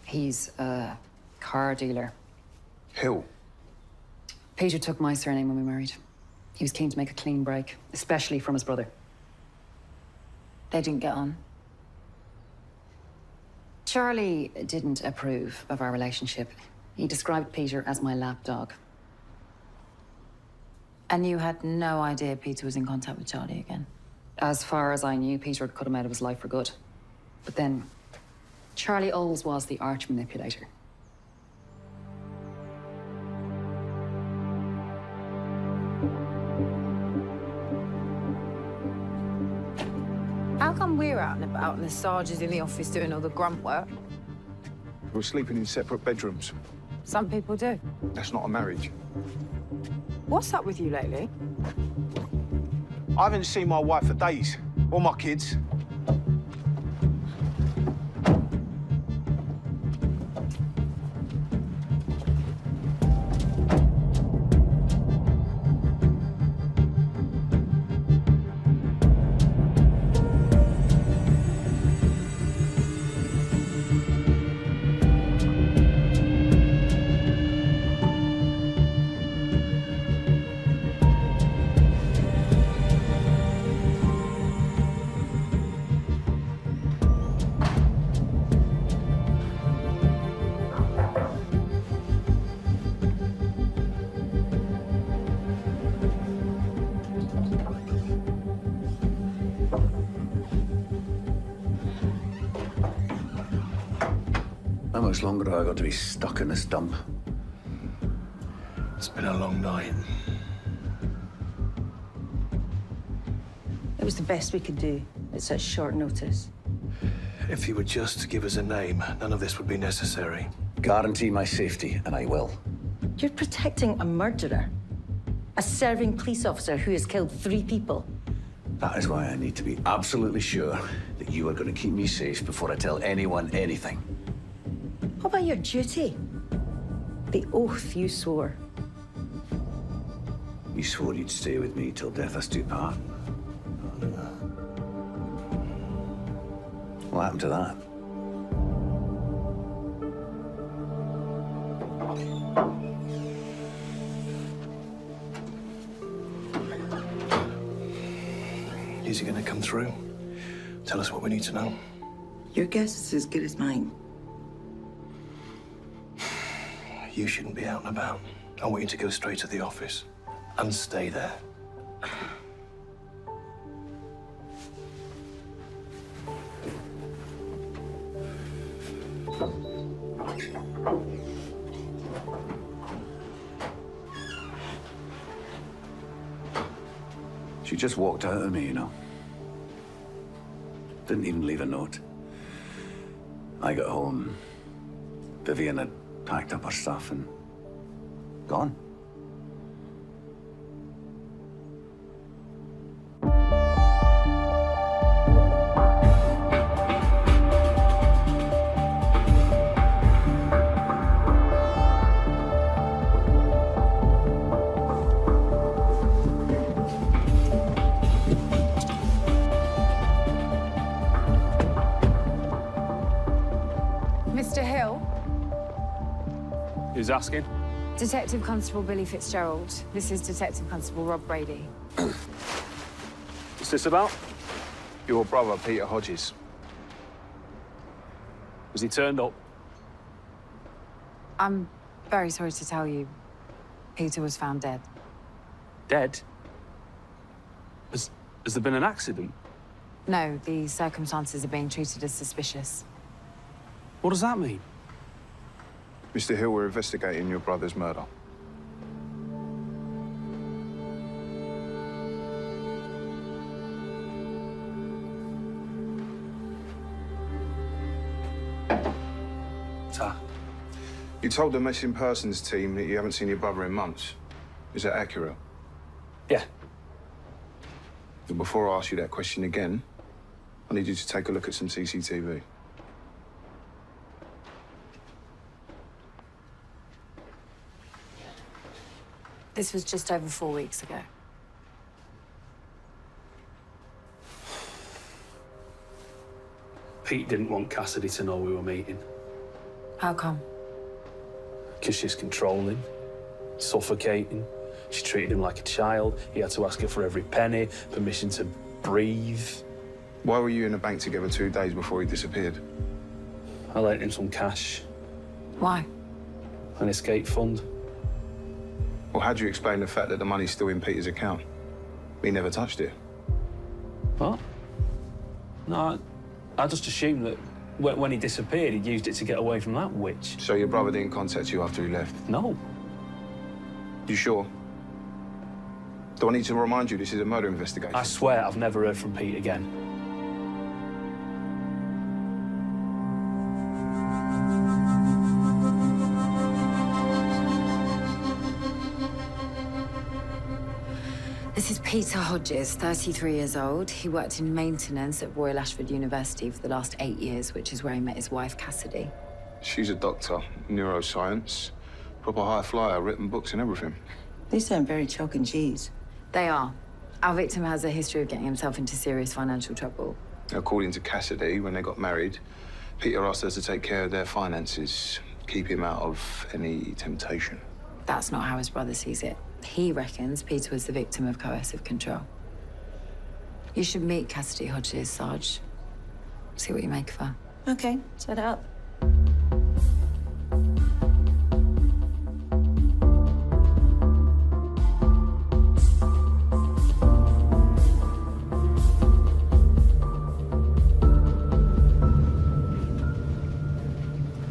He's a car dealer. Hill? Peter took my surname when we married. He was keen to make a clean break, especially from his brother. They didn't get on? Charlie didn't approve of our relationship. He described Peter as my lapdog. And you had no idea Peter was in contact with Charlie again? As far as I knew, Peter had cut him out of his life for good. But then, Charlie always was the arch manipulator. How come we're out and about and the Sarge is in the office doing all the grunt work? We're sleeping in separate bedrooms. Some people do. That's not a marriage. What's up with you lately? I haven't seen my wife for days, or my kids. How much longer have I got to be stuck in this dump? It's been a long night. It was the best we could do at such short notice. If you would just give us a name, none of this would be necessary. Guarantee my safety, and I will. You're protecting a murderer. A serving police officer who has killed 3 people. That is why I need to be absolutely sure that you are going to keep me safe before I tell anyone anything. What about your duty? The oath you swore. You swore you'd stay with me till death us do part. What happened to that? Is he going to come through? Tell us what we need to know. Your guess is as good as mine. You shouldn't be out and about. I want you to go straight to the office and stay there. She just walked out on me, you know. Didn't even leave a note. I got home. Vivian had packed up her stuff and gone. Mr. Hill? Who's asking? Detective Constable Billy Fitzgerald. This is Detective Constable Rob Brady. What's this about? Your brother, Peter Hodges. Was he turned up? I'm very sorry to tell you, Peter was found dead. Dead? Has there been an accident? No, the circumstances are being treated as suspicious. What does that mean? Mr. Hill, we're investigating your brother's murder. Sir. You told the missing persons team that you haven't seen your brother in months. Is that accurate? Yeah. But before I ask you that question again, I need you to take a look at some CCTV. This was just over 4 weeks ago. Pete didn't want Cassidy to know we were meeting. How come? Because she's controlling, suffocating. She treated him like a child. He had to ask her for every penny, permission to breathe. Why were you in the bank together 2 days before he disappeared? I lent him some cash. Why? An escape fund. Well, how do you explain the fact that the money's still in Peter's account? He never touched it. What? No, I just assumed that when he disappeared, he'd used it to get away from that witch. So your brother didn't contact you after he left? No. You sure? Do I need to remind you this is a murder investigation? I swear I've never heard from Pete again. This is Peter Hodges, 33 years old. He worked in maintenance at Royal Ashford University for the last 8 years, which is where he met his wife, Cassidy. She's a doctor, neuroscience, proper high flyer, written books and everything. They sound very chalk and cheese. They are. Our victim has a history of getting himself into serious financial trouble. According to Cassidy, when they got married, Peter asked her to take care of their finances, keep him out of any temptation. That's not how his brother sees it. He reckons Peter was the victim of coercive control. You should meet Cassidy Hodges, Sarge. See what you make of her. Okay, set it up.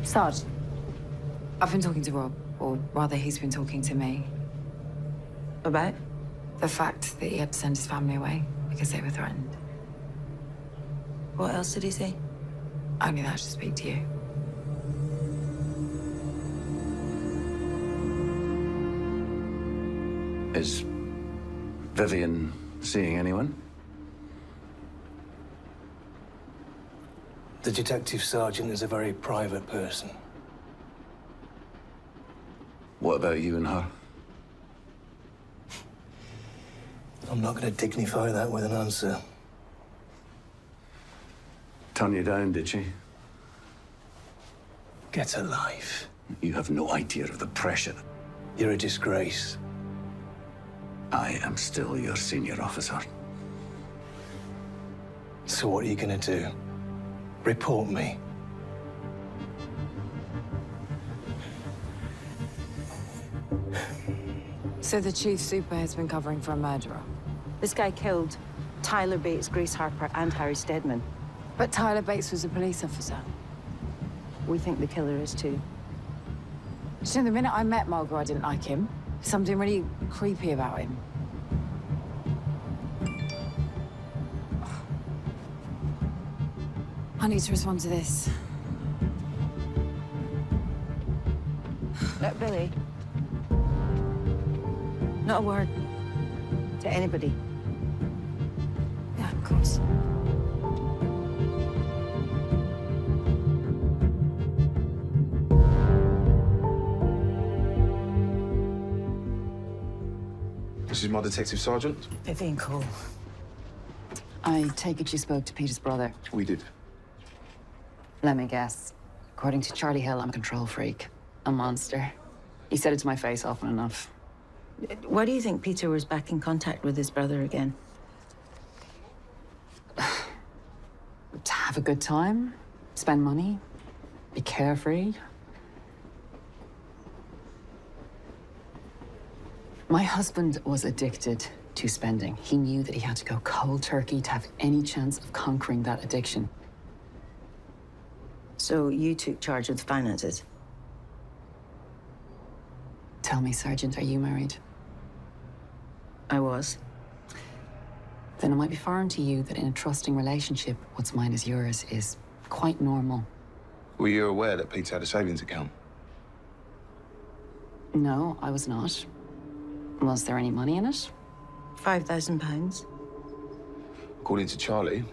Sarge, I've been talking to Rob, or rather he's been talking to me. About? The fact that he had to send his family away because they were threatened. What else did he say? Only that I should speak to you. Is Vivian seeing anyone? The detective sergeant is a very private person. What about you and her? I'm not going to dignify that with an answer. Turn you down, did she? Get a life. You have no idea of the pressure. You're a disgrace. I am still your senior officer. So what are you going to do? Report me? So the chief super has been covering for a murderer. This guy killed Tyler Bates, Grace Harper, and Harry Steadman. But Tyler Bates was a police officer. We think the killer is too. So the minute I met Margot, I didn't like him. Something really creepy about him. I need to respond to this. Look, Billy. Not a word to anybody. Yeah, of course. This is my detective sergeant. Vivian Cole. I take it you spoke to Peter's brother. We did. Let me guess. According to Charlie Hill, I'm a control freak. A monster. He said it to my face often enough. Why do you think Peter was back in contact with his brother again? To have a good time, spend money, be carefree. My husband was addicted to spending. He knew that he had to go cold turkey to have any chance of conquering that addiction. So you took charge of the finances? Tell me, Sergeant, are you married? I was. Then it might be foreign to you that in a trusting relationship, what's mine is yours is quite normal. Were you aware that Pete's had a savings account? No, I was not. Was there any money in it? £5,000. According to Charlie,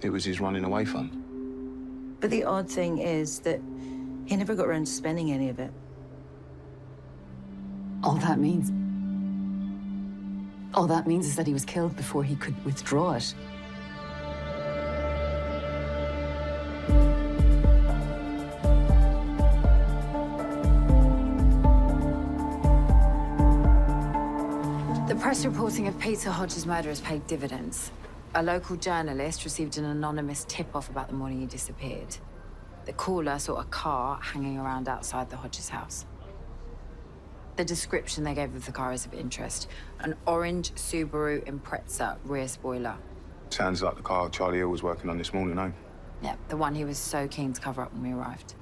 it was his running away fund. But the odd thing is that he never got around to spending any of it. All that means is that he was killed before he could withdraw it. The press reporting of Peter Hodges' murder has paid dividends. A local journalist received an anonymous tip-off about the morning he disappeared. The caller saw a car hanging around outside the Hodges house. The description they gave of the car is of interest. An orange Subaru Impreza rear spoiler. Sounds like the car Charlie Hill was working on this morning, eh? Yeah, the one he was so keen to cover up when we arrived.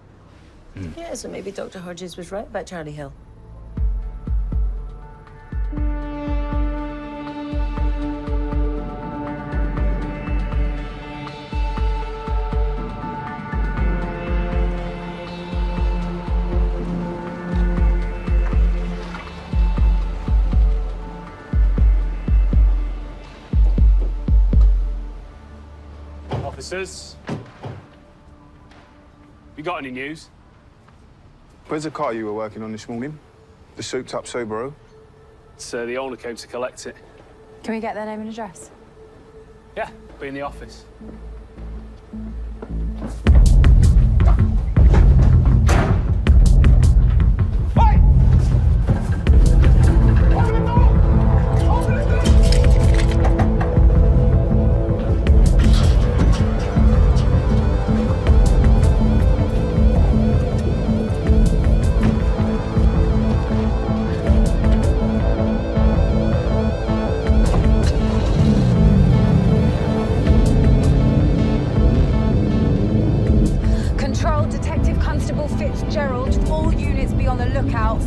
Yeah, so maybe Dr. Hodges was right about Charlie Hill. Officers, you got any news? Where's the car you were working on this morning? The souped-up Subaru? So the owner came to collect it. Can we get their name and address? Yeah, be in the office.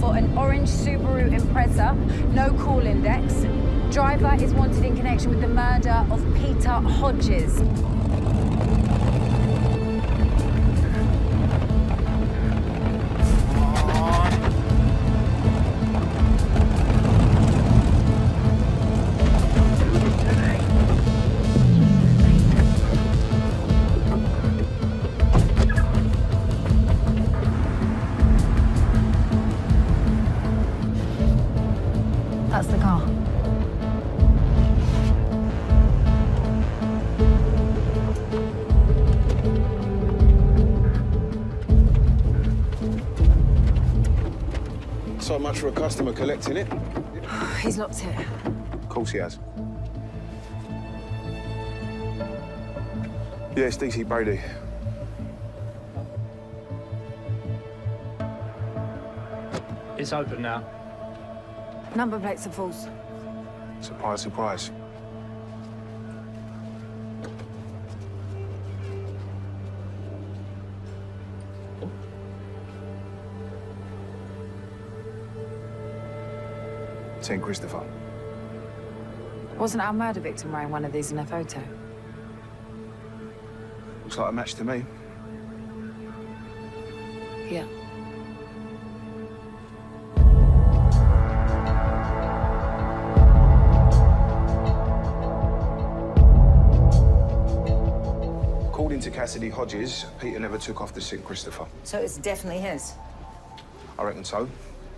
For an orange Subaru Impreza, no call index. Driver is wanted in connection with the murder of Peter Hodges. That's the car. So much for a customer collecting it. He's locked it. Of course he has. Yeah, it's DC Brady. It's open now. Number plates are false. Surprise, surprise. St. Christopher. Wasn't our murder victim wearing one of these in their photo? Looks like a match to me. Yeah. According to Cassidy Hodges, Peter never took off the St. Christopher. So it's definitely his. I reckon so,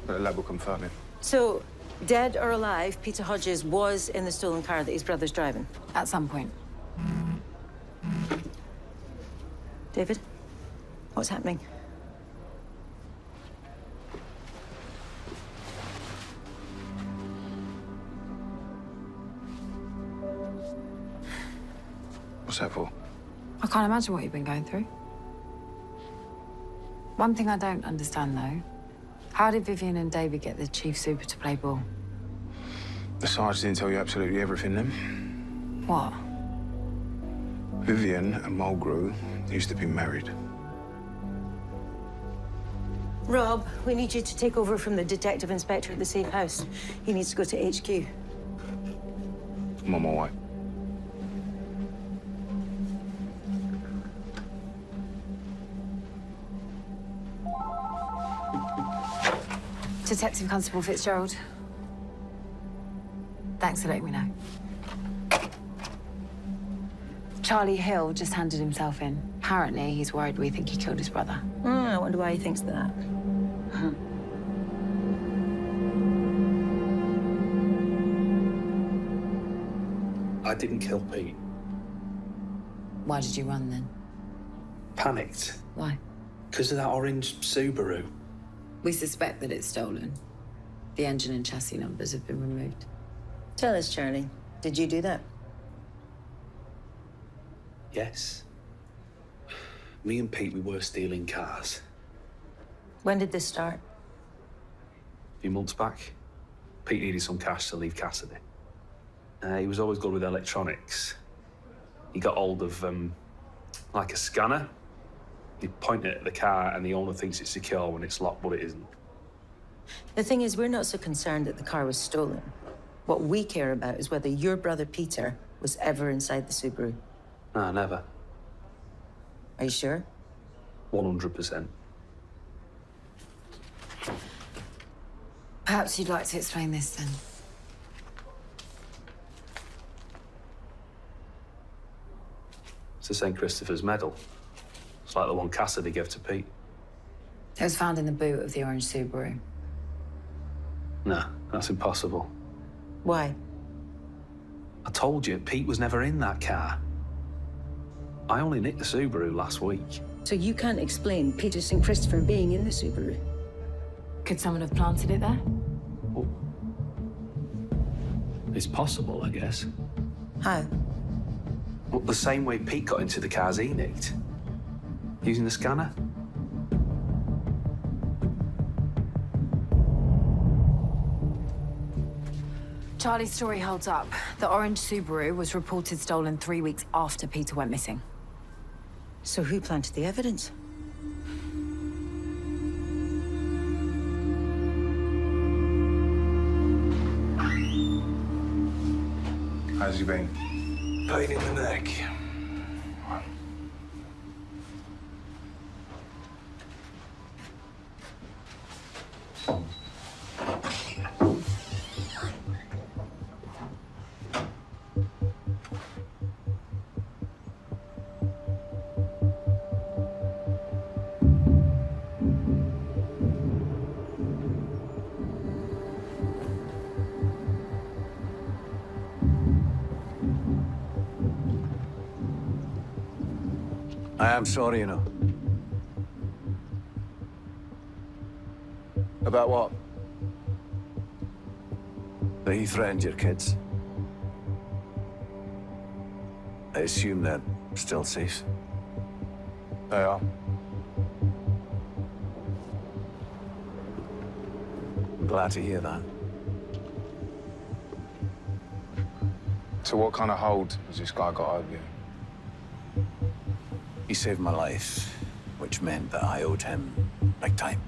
but the lab will confirm it. So, dead or alive, Peter Hodges was in the stolen car that his brother's driving? At some point. David, what's happening? What's that for? I can't imagine what you've been going through. One thing I don't understand, though. How did Vivian and David get the chief super to play ball? The Sarge didn't tell you absolutely everything then? What? Vivian and Mulgrew used to be married. Rob, we need you to take over from the detective inspector at the safe house. He needs to go to HQ. I'm on my way. Detective Constable Fitzgerald. Thanks for letting me know. Charlie Hill just handed himself in. Apparently, he's worried we think he killed his brother. I wonder why he thinks that. I didn't kill Pete. Why did you run then? Panicked. Why? Because of that orange Subaru. We suspect that it's stolen. The engine and chassis numbers have been removed. Tell us, Charlie. Did you do that? Yes. Me and Pete, we were stealing cars. When did this start? A few months back, Pete needed some cash to leave Cassidy. He was always good with electronics. He got hold of, like a scanner. He'd point it at the car and the owner thinks it's secure when it's locked, but it isn't. The thing is, we're not so concerned that the car was stolen. What we care about is whether your brother Peter was ever inside the Subaru. Nah, never. Are you sure? 100%. Perhaps you'd like to explain this then. It's the St. Christopher's medal. It's like the one Cassidy gave to Pete. It was found in the boot of the orange Subaru. Nah, that's impossible. Why? I told you, Pete was never in that car. I only nicked the Subaru last week. So you can't explain Peter St. Christopher being in the Subaru? Could someone have planted it there? Well, it's possible, I guess. How? Well, the same way Pete got into the cars he nicked. Using the scanner. Charlie's story holds up. The orange Subaru was reported stolen 3 weeks after Peter went missing. So who planted the evidence? How's he been? Pain in the neck. I am sorry, you know. About what? That he threatened your kids. I assume they're still safe. They are. I'm glad to hear that. So what kind of hold has this guy got over you? He saved my life, which meant that I owed him big time.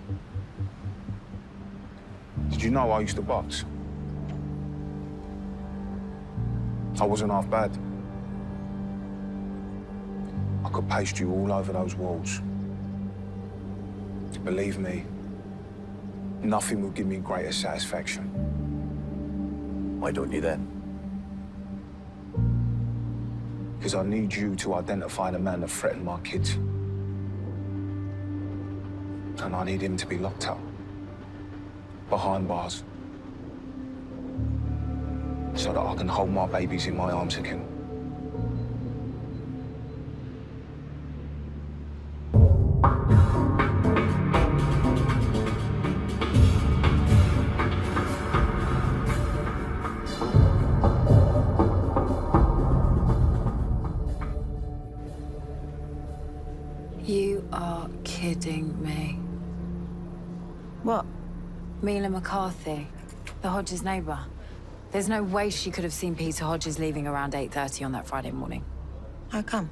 Did you know I used to box? I wasn't half bad. I could paste you all over those walls. Believe me, nothing would give me greater satisfaction. Why don't you then? Because I need you to identify the man that threatened my kids. And I need him to be locked up. Behind bars. So that I can hold my babies in my arms again. You are kidding me. What? Mila McCarthy, the Hodges neighbour. There's no way she could have seen Peter Hodges leaving around 8:30 on that Friday morning. How come?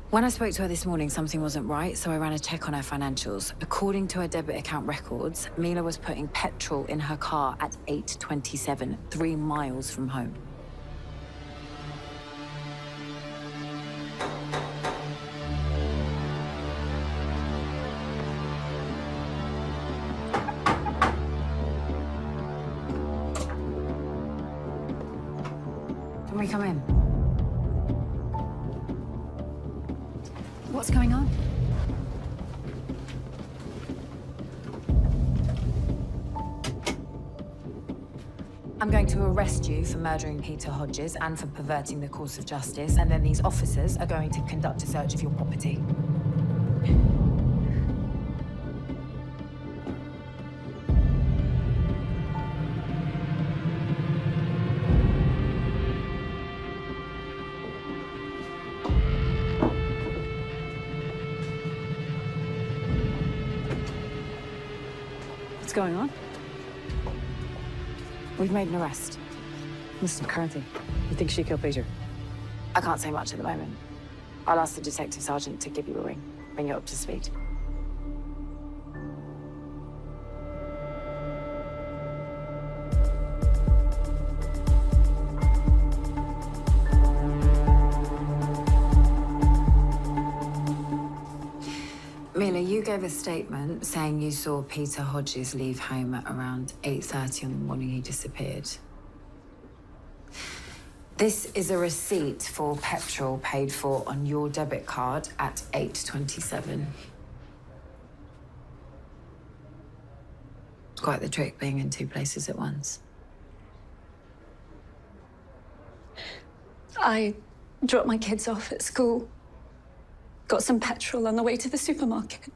When I spoke to her this morning, something wasn't right, so I ran a check on her financials. According to her debit account records, Mila was putting petrol in her car at 8:27, 3 miles from home. Can we come in? What's going on? I'm going to arrest you for murdering Peter Hodges and for perverting the course of justice, and then these officers are going to conduct a search of your property. What's going on? We've made an arrest. Listen, McCarthy, you think she killed Peter? I can't say much at the moment. I'll ask the detective sergeant to give you a ring, bring you up to speed. Mila, you gave a statement saying you saw Peter Hodges leave home at around 8:30 on the morning he disappeared. This is a receipt for petrol paid for on your debit card at 8:27. It's quite the trick being in 2 places at once. I dropped my kids off at school. Got some petrol on the way to the supermarket.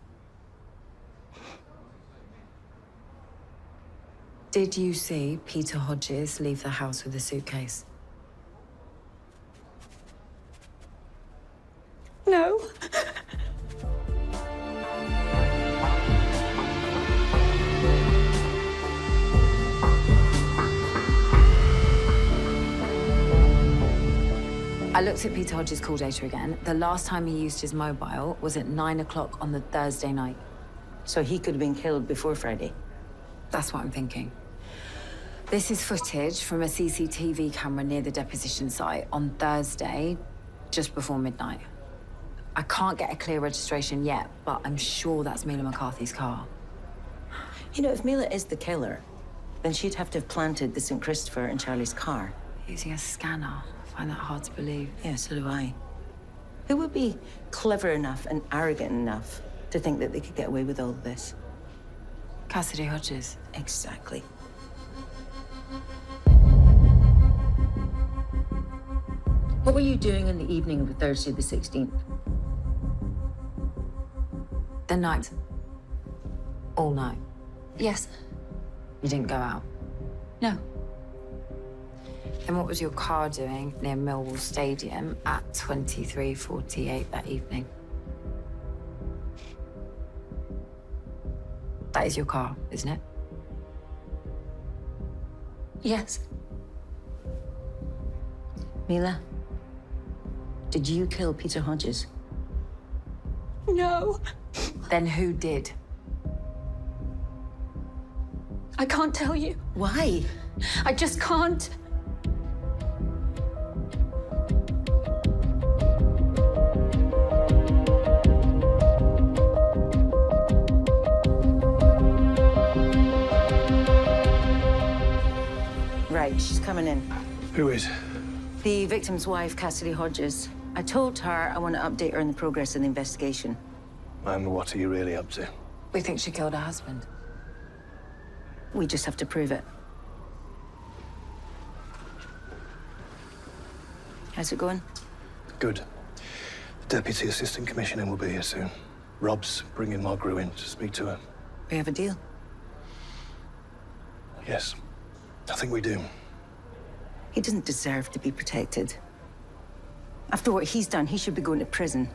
Did you see Peter Hodges leave the house with a suitcase? No. I looked at Peter Hodges' call data again. The last time he used his mobile was at 9 o'clock on the Thursday night. So he could have been killed before Friday? That's what I'm thinking. This is footage from a CCTV camera near the deposition site on Thursday, just before midnight. I can't get a clear registration yet, but I'm sure that's Mila McCarthy's car. You know, if Mila is the killer, then she'd have to have planted the St. Christopher in Charlie's car. Using a scanner. I find that hard to believe. Yeah, so do I. Who would be clever enough and arrogant enough to think that they could get away with all of this? Cassidy Hodges. Exactly. What were you doing in the evening of Thursday the 16th? The night. All night. Yes. You didn't go out? No. Then what was your car doing near Millwall Stadium at 23:48 that evening? That is your car, isn't it? Yes. Mila, did you kill Peter Hodges? No. Then who did? I can't tell you. Why? I just can't. Right, she's coming in. Who is? The victim's wife, Cassidy Hodges. I told her I want to update her on the progress of the investigation. And what are you really up to? We think she killed her husband. We just have to prove it. How's it going? Good. The Deputy Assistant Commissioner will be here soon. Rob's bringing Margaret in to speak to her. We have a deal? Yes, I think we do. He doesn't deserve to be protected. After what he's done, he should be going to prison.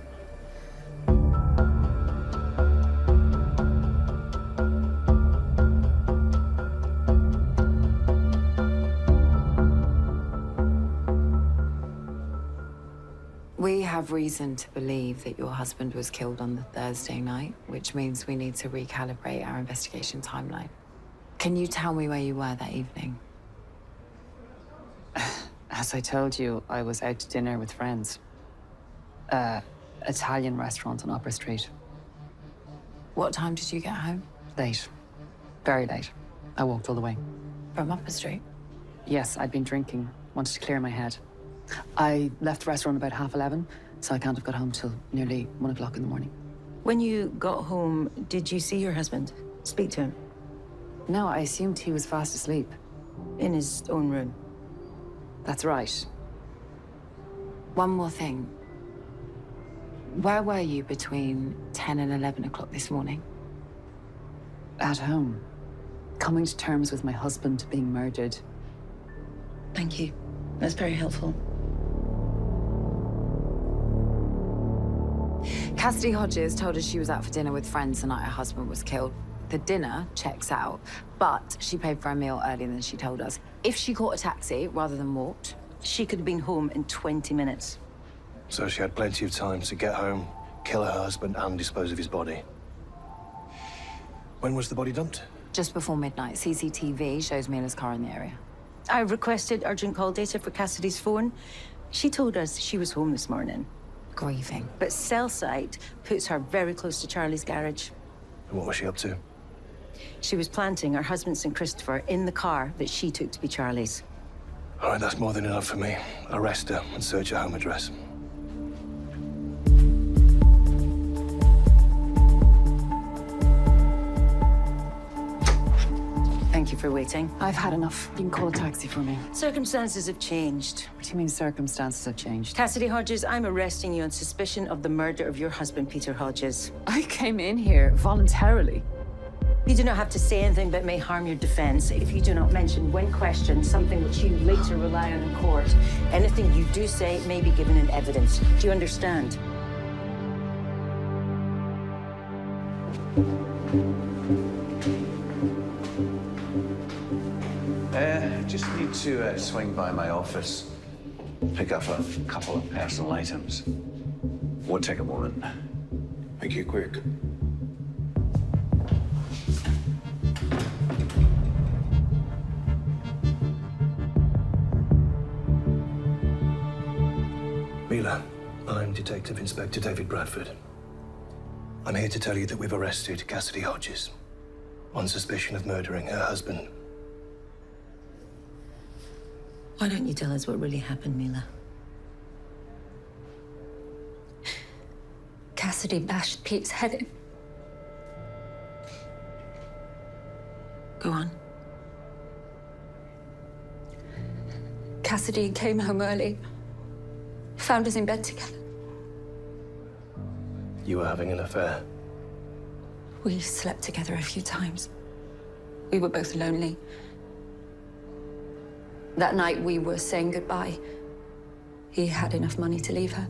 We have reason to believe that your husband was killed on the Thursday night, which means we need to recalibrate our investigation timeline. Can you tell me where you were that evening? As I told you, I was out to dinner with friends. Italian restaurant on Opera Street. What time did you get home? Late. Very late. I walked all the way. From Upper Street? Yes, I'd been drinking. Wanted to clear my head. I left the restaurant about 11:30, so I can't have got home till nearly 1 o'clock in the morning. When you got home, did you see your husband? Speak to him? No, I assumed he was fast asleep. In his own room? That's right. One more thing. Where were you between 10 and 11 o'clock this morning? At home. Coming to terms with my husband being murdered. Thank you. That's very helpful. Cassidy Hodges told us she was out for dinner with friends the night her husband was killed. The dinner checks out, but she paid for a meal earlier than she told us. If she caught a taxi rather than walked, she could have been home in 20 minutes. So she had plenty of time to get home, kill her husband, and dispose of his body. When was the body dumped? Just before midnight. CCTV shows Mila's car in the area. I requested urgent call data for Cassidy's phone. She told us she was home this morning. Grieving. But cell site puts her very close to Charlie's garage. And what was she up to? She was planting her husband, St. Christopher, in the car that she took to be Charlie's. All right, that's more than enough for me. Arrest her and search her home address. Thank you for waiting. I've had enough. You can call a taxi for me. Circumstances have changed. What do you mean circumstances have changed? Cassidy Hodges, I'm arresting you on suspicion of the murder of your husband, Peter Hodges. I came in here voluntarily. You do not have to say anything that may harm your defense if you do not mention, when questioned, something which you later rely on in court. Anything you do say may be given in evidence. Do you understand? Just need to swing by my office, pick up a couple of personal items. Won't take a moment. Make it quick. Mila, I'm Detective Inspector David Bradford. I'm here to tell you that we've arrested Cassidy Hodges on suspicion of murdering her husband. Why don't you tell us what really happened, Mila? Cassidy bashed Pete's head in. Go on. Cassidy came home early. Found us in bed together. You were having an affair. We slept together a few times. We were both lonely. That night we were saying goodbye. He had enough money to leave her.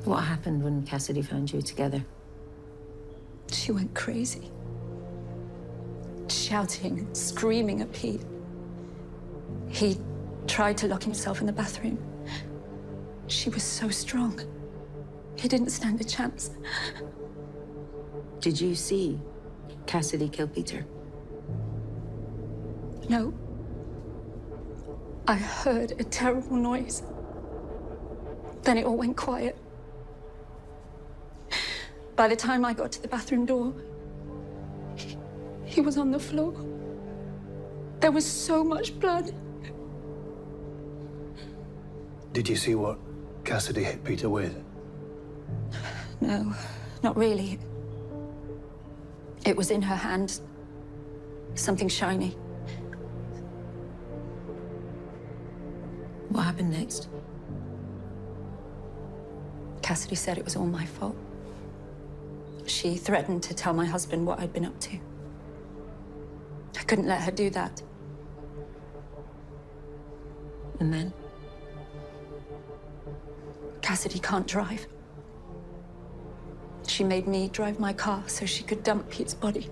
What happened when Cassidy found you together? She went crazy. Shouting and screaming at Pete. He tried to lock himself in the bathroom. She was so strong. He didn't stand a chance. Did you see Cassidy kill Peter? No. I heard a terrible noise. Then it all went quiet. By the time I got to the bathroom door, he was on the floor. There was so much blood. Did you see what Cassidy hit Peter with? No, not really. It was in her hand. Something shiny. What happened next? Cassidy said it was all my fault. She threatened to tell my husband what I'd been up to. I couldn't let her do that. And then? Cassidy can't drive. She made me drive my car so she could dump Pete's body.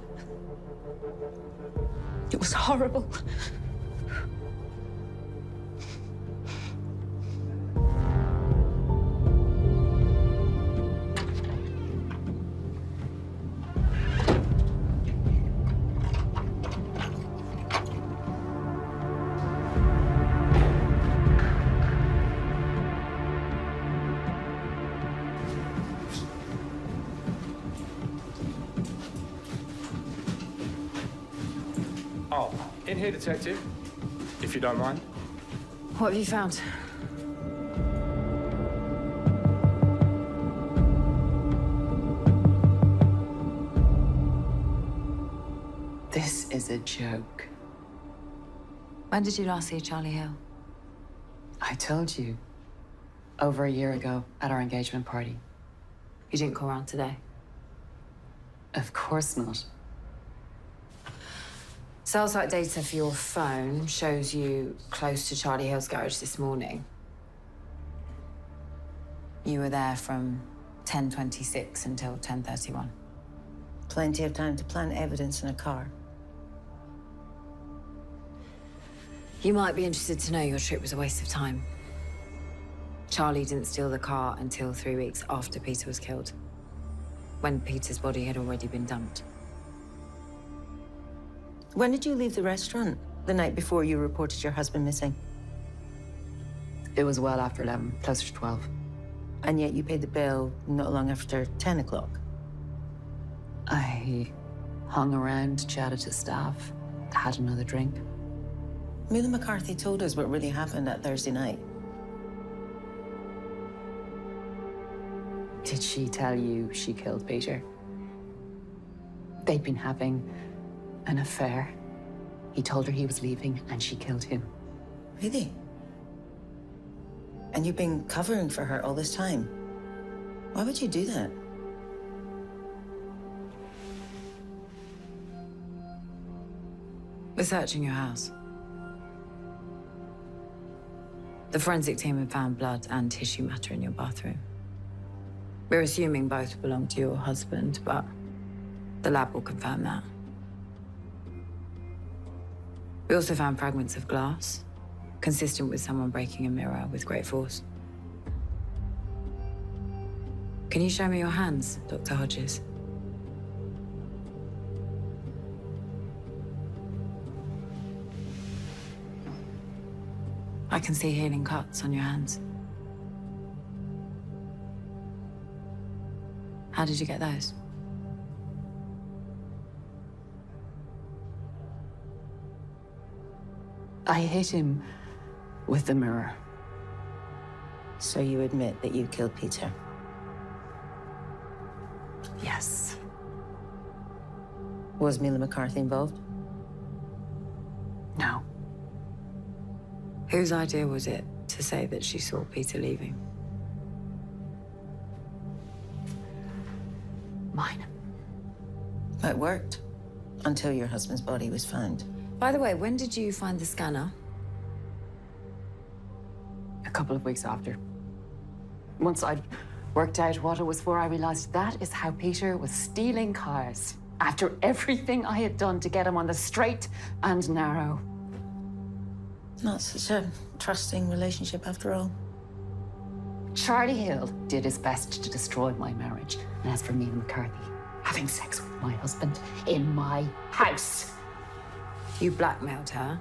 It was horrible. In here, Detective, if you don't mind. What have you found? This is a joke. When did you last see Charlie Hill? I told you. Over a year ago at our engagement party. You didn't call around today? Of course not. Cell site data for your phone shows you close to Charlie Hill's garage this morning. You were there from 10:26 until 10:31. Plenty of time to plant evidence in a car. You might be interested to know your trip was a waste of time. Charlie didn't steal the car until 3 weeks after Peter was killed, when Peter's body had already been dumped. When did you leave the restaurant? The night before you reported your husband missing? It was well after 11, closer to 12. And yet you paid the bill not long after 10 o'clock. I hung around, chatted to staff, had another drink. Mila McCarthy told us what really happened that Thursday night. Did she tell you she killed Peter? They'd been having an affair. He told her he was leaving and she killed him. Really? And you've been covering for her all this time? Why would you do that? We're searching your house. The forensic team have found blood and tissue matter in your bathroom. We're assuming both belong to your husband, but the lab will confirm that. We also found fragments of glass, consistent with someone breaking a mirror with great force. Can you show me your hands, Dr. Hodges? I can see healing cuts on your hands. How did you get those? I hit him with the mirror. So you admit that you killed Peter? Yes. Was Mila McCarthy involved? No. Whose idea was it to say that she saw Peter leaving? Mine. It worked. Until your husband's body was found. By the way, when did you find the scanner? A couple of weeks after. Once I'd worked out what it was for, I realized that is how Peter was stealing cars. After everything I had done to get him on the straight and narrow. Not such a trusting relationship after all. Charlie Hill did his best to destroy my marriage. And as for Mila McCarthy, having sex with my husband in my house. You blackmailed her,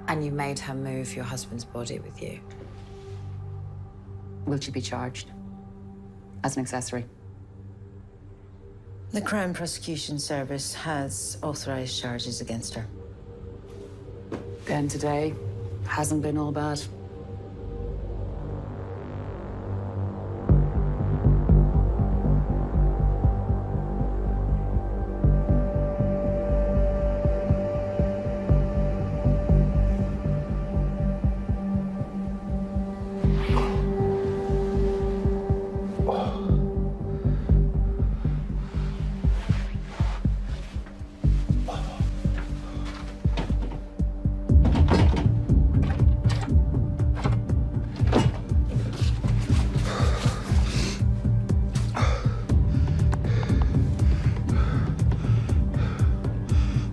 and you made her move your husband's body with you. Will she be charged? As an accessory? The Crown Prosecution Service has authorized charges against her. Then today hasn't been all bad.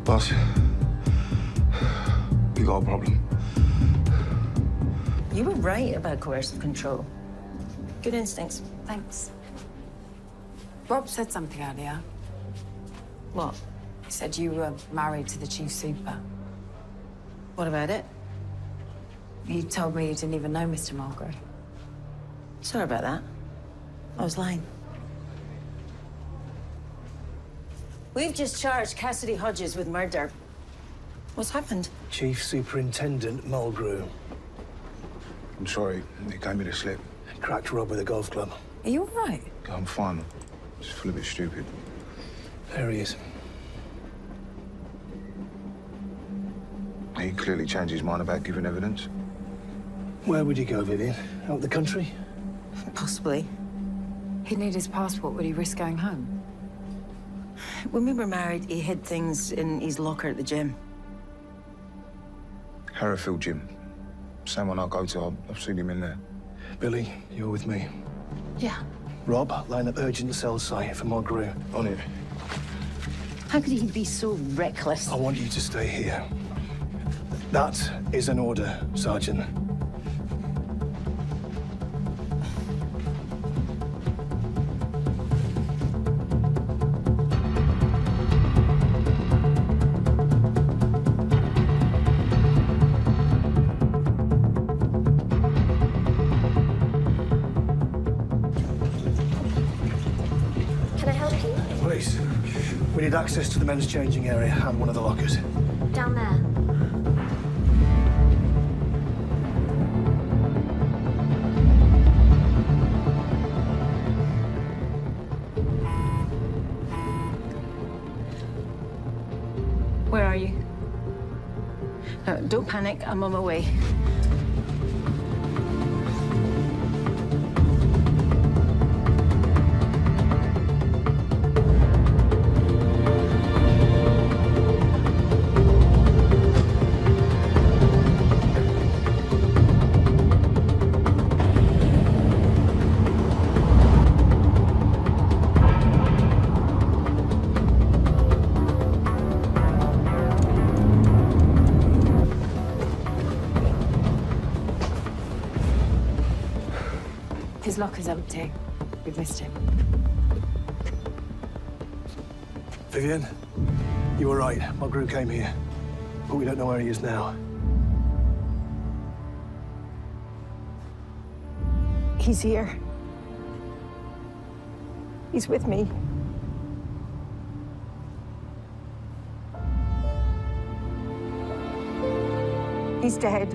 Boss, we got a problem. You were right about coercive control. Good instincts. Thanks. Rob said something earlier. What? He said you were married to the chief super. What about it? He told me you didn't even know Mr. Mulgrave. Sorry about that. I was lying. We've just charged Cassidy Hodges with murder. What's happened? Chief Superintendent Mulgrew. I'm sorry, he gave me the slip. Cracked Rob with a golf club. Are you all right? I'm fine. Just feel a bit stupid. There he is. He clearly changed his mind about giving evidence. Where would you go, Vivian? Out the country? Possibly. He'd need his passport. Would he risk going home? When we were married, he hid things in his locker at the gym. Hereford Gym. Same one I go to. I've seen him in there. Billy, you're with me. Yeah. Rob, line up urgent cell site for Mulgrew. On it. How could he be so reckless? I want you to stay here. That is an order, Sergeant. Can I help you? Please, we need access to the men's changing area and one of the lockers. Down there. Where are you? Don't panic. I'm on my way. His locker's empty. We've missed him. Vivian, you were right. Mulgrew came here. But we don't know where he is now. He's here. He's with me. He's dead.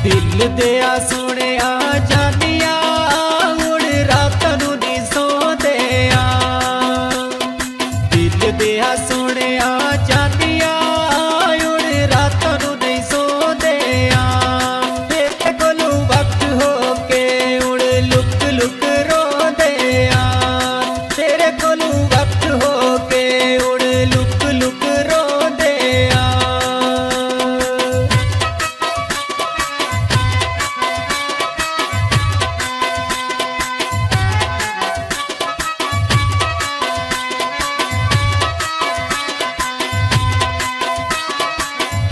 दिल दिया सोनिया जानिया हुण रात नू नी सोंदे दिल दिया सोनिया जानिया हुण रात नू नी सोंदे तेरे कोलू वक्त हो के हुण लुक लुक रोंदे तेरे कोलू वक्त हो के हुण लुक लुक रोंदे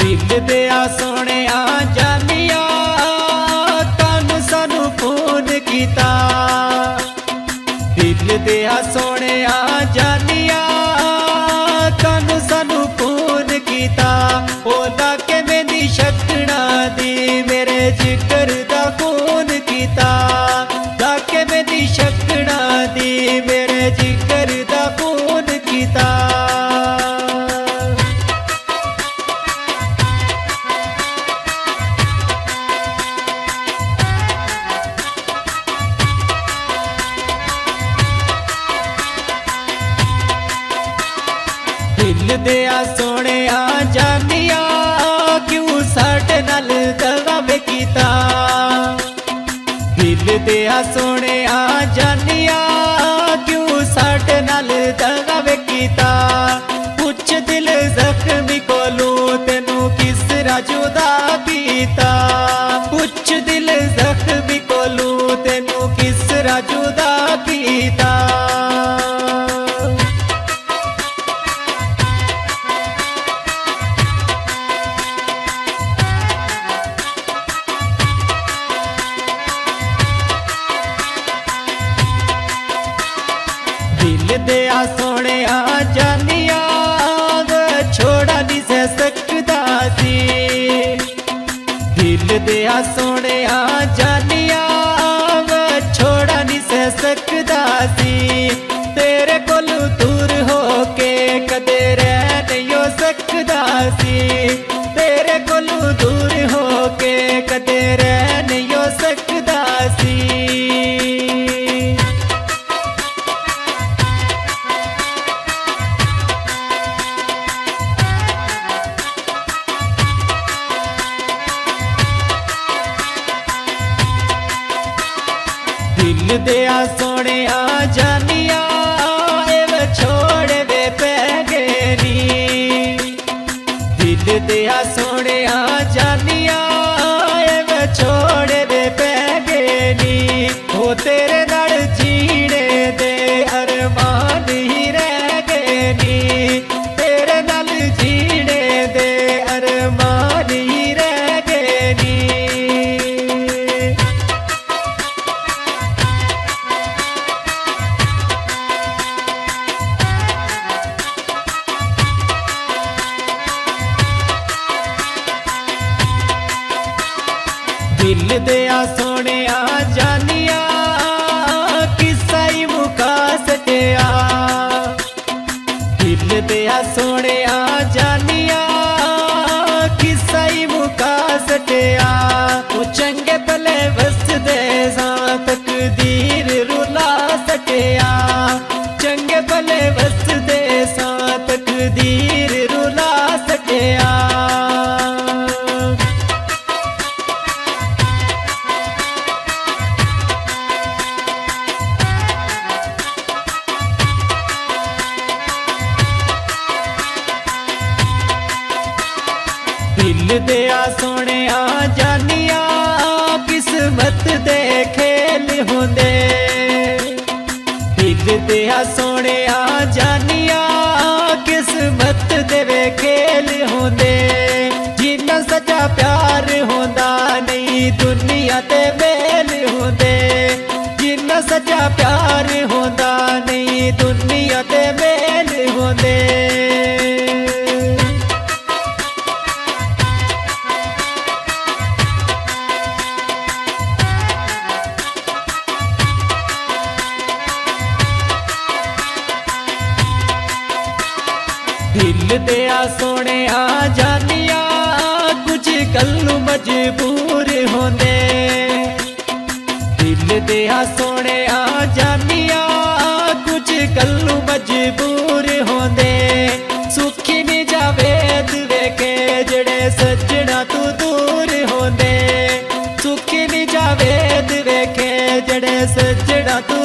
दिल दिया सोनिया जानिया तन सानू फोन कीता दिल दिया सोनिया जानिया तन सानू फोन कीता ओदा के मेरी शक्कना दी मेरे जिगर दा फोन कीता ताके मेरी शक्कना दी मेरे जिगर दा फोन कीता दिल दिया सोने जानिया क्यों साडे नाल दगा वे कीता दिल दिया सोने जानिया क्यों साडे नाल दगा वे कीता कुछ दिल जख्मी कोलू तेनू किस जुदा कीता कुछ दिल जख्मी कोलू तेनू किस जुदा कीता दिल दिया सोने जानिया छोड़ा नहीं से सकता सी दिल दिया सोने जानिया छोड़ा नहीं से सकता सी तेरे कोल दूर हो के कदे रह नहीं हो सकता सी तेरे कोल दूर हो के कदे रह नहीं हो सकता सी दिल दिया सोने जानिया एव छोड़ वे पै गेनी दिल दिया सोने जानिया एव छोड़ वे पै गेनी हो तेरे नाल जीने दे अरमान ही रह गेनी तेरे नाल जीने दे अरमान ही रह गेनी दिल दिया सोने जानिया किस्सा ही मुका सटिया दिल दिया सोने जानिया किस्सा ही मुका सटिया वो चंगे भले वसदे सां तकदीर रुला सटिया चंगे भले वसदे सां तकदीर रुला सटिया दिल दिया सोने जानिया किस्मत दे खेल होंदे दिल दिया सोने जानिया किस्मत दे खेल होंदे जिन्ना सच्चा प्यार होंदा नहीं दुनिया ते मेल होंदे जिन्ना सच्चा प्यार होंदा नहीं दुनिया ते मेल होंदे दिल दिया सोने जानिया कुछ गल्लू मजबूर होंदे दिल दिया सोने जानिया कुछ गल्लू मजबूर होंदे सुखी नहीं जावेद वेखे जड़े सज्जना तू दूर होंदे सुखी नहीं जावेद वेखे जड़े सज्जना तू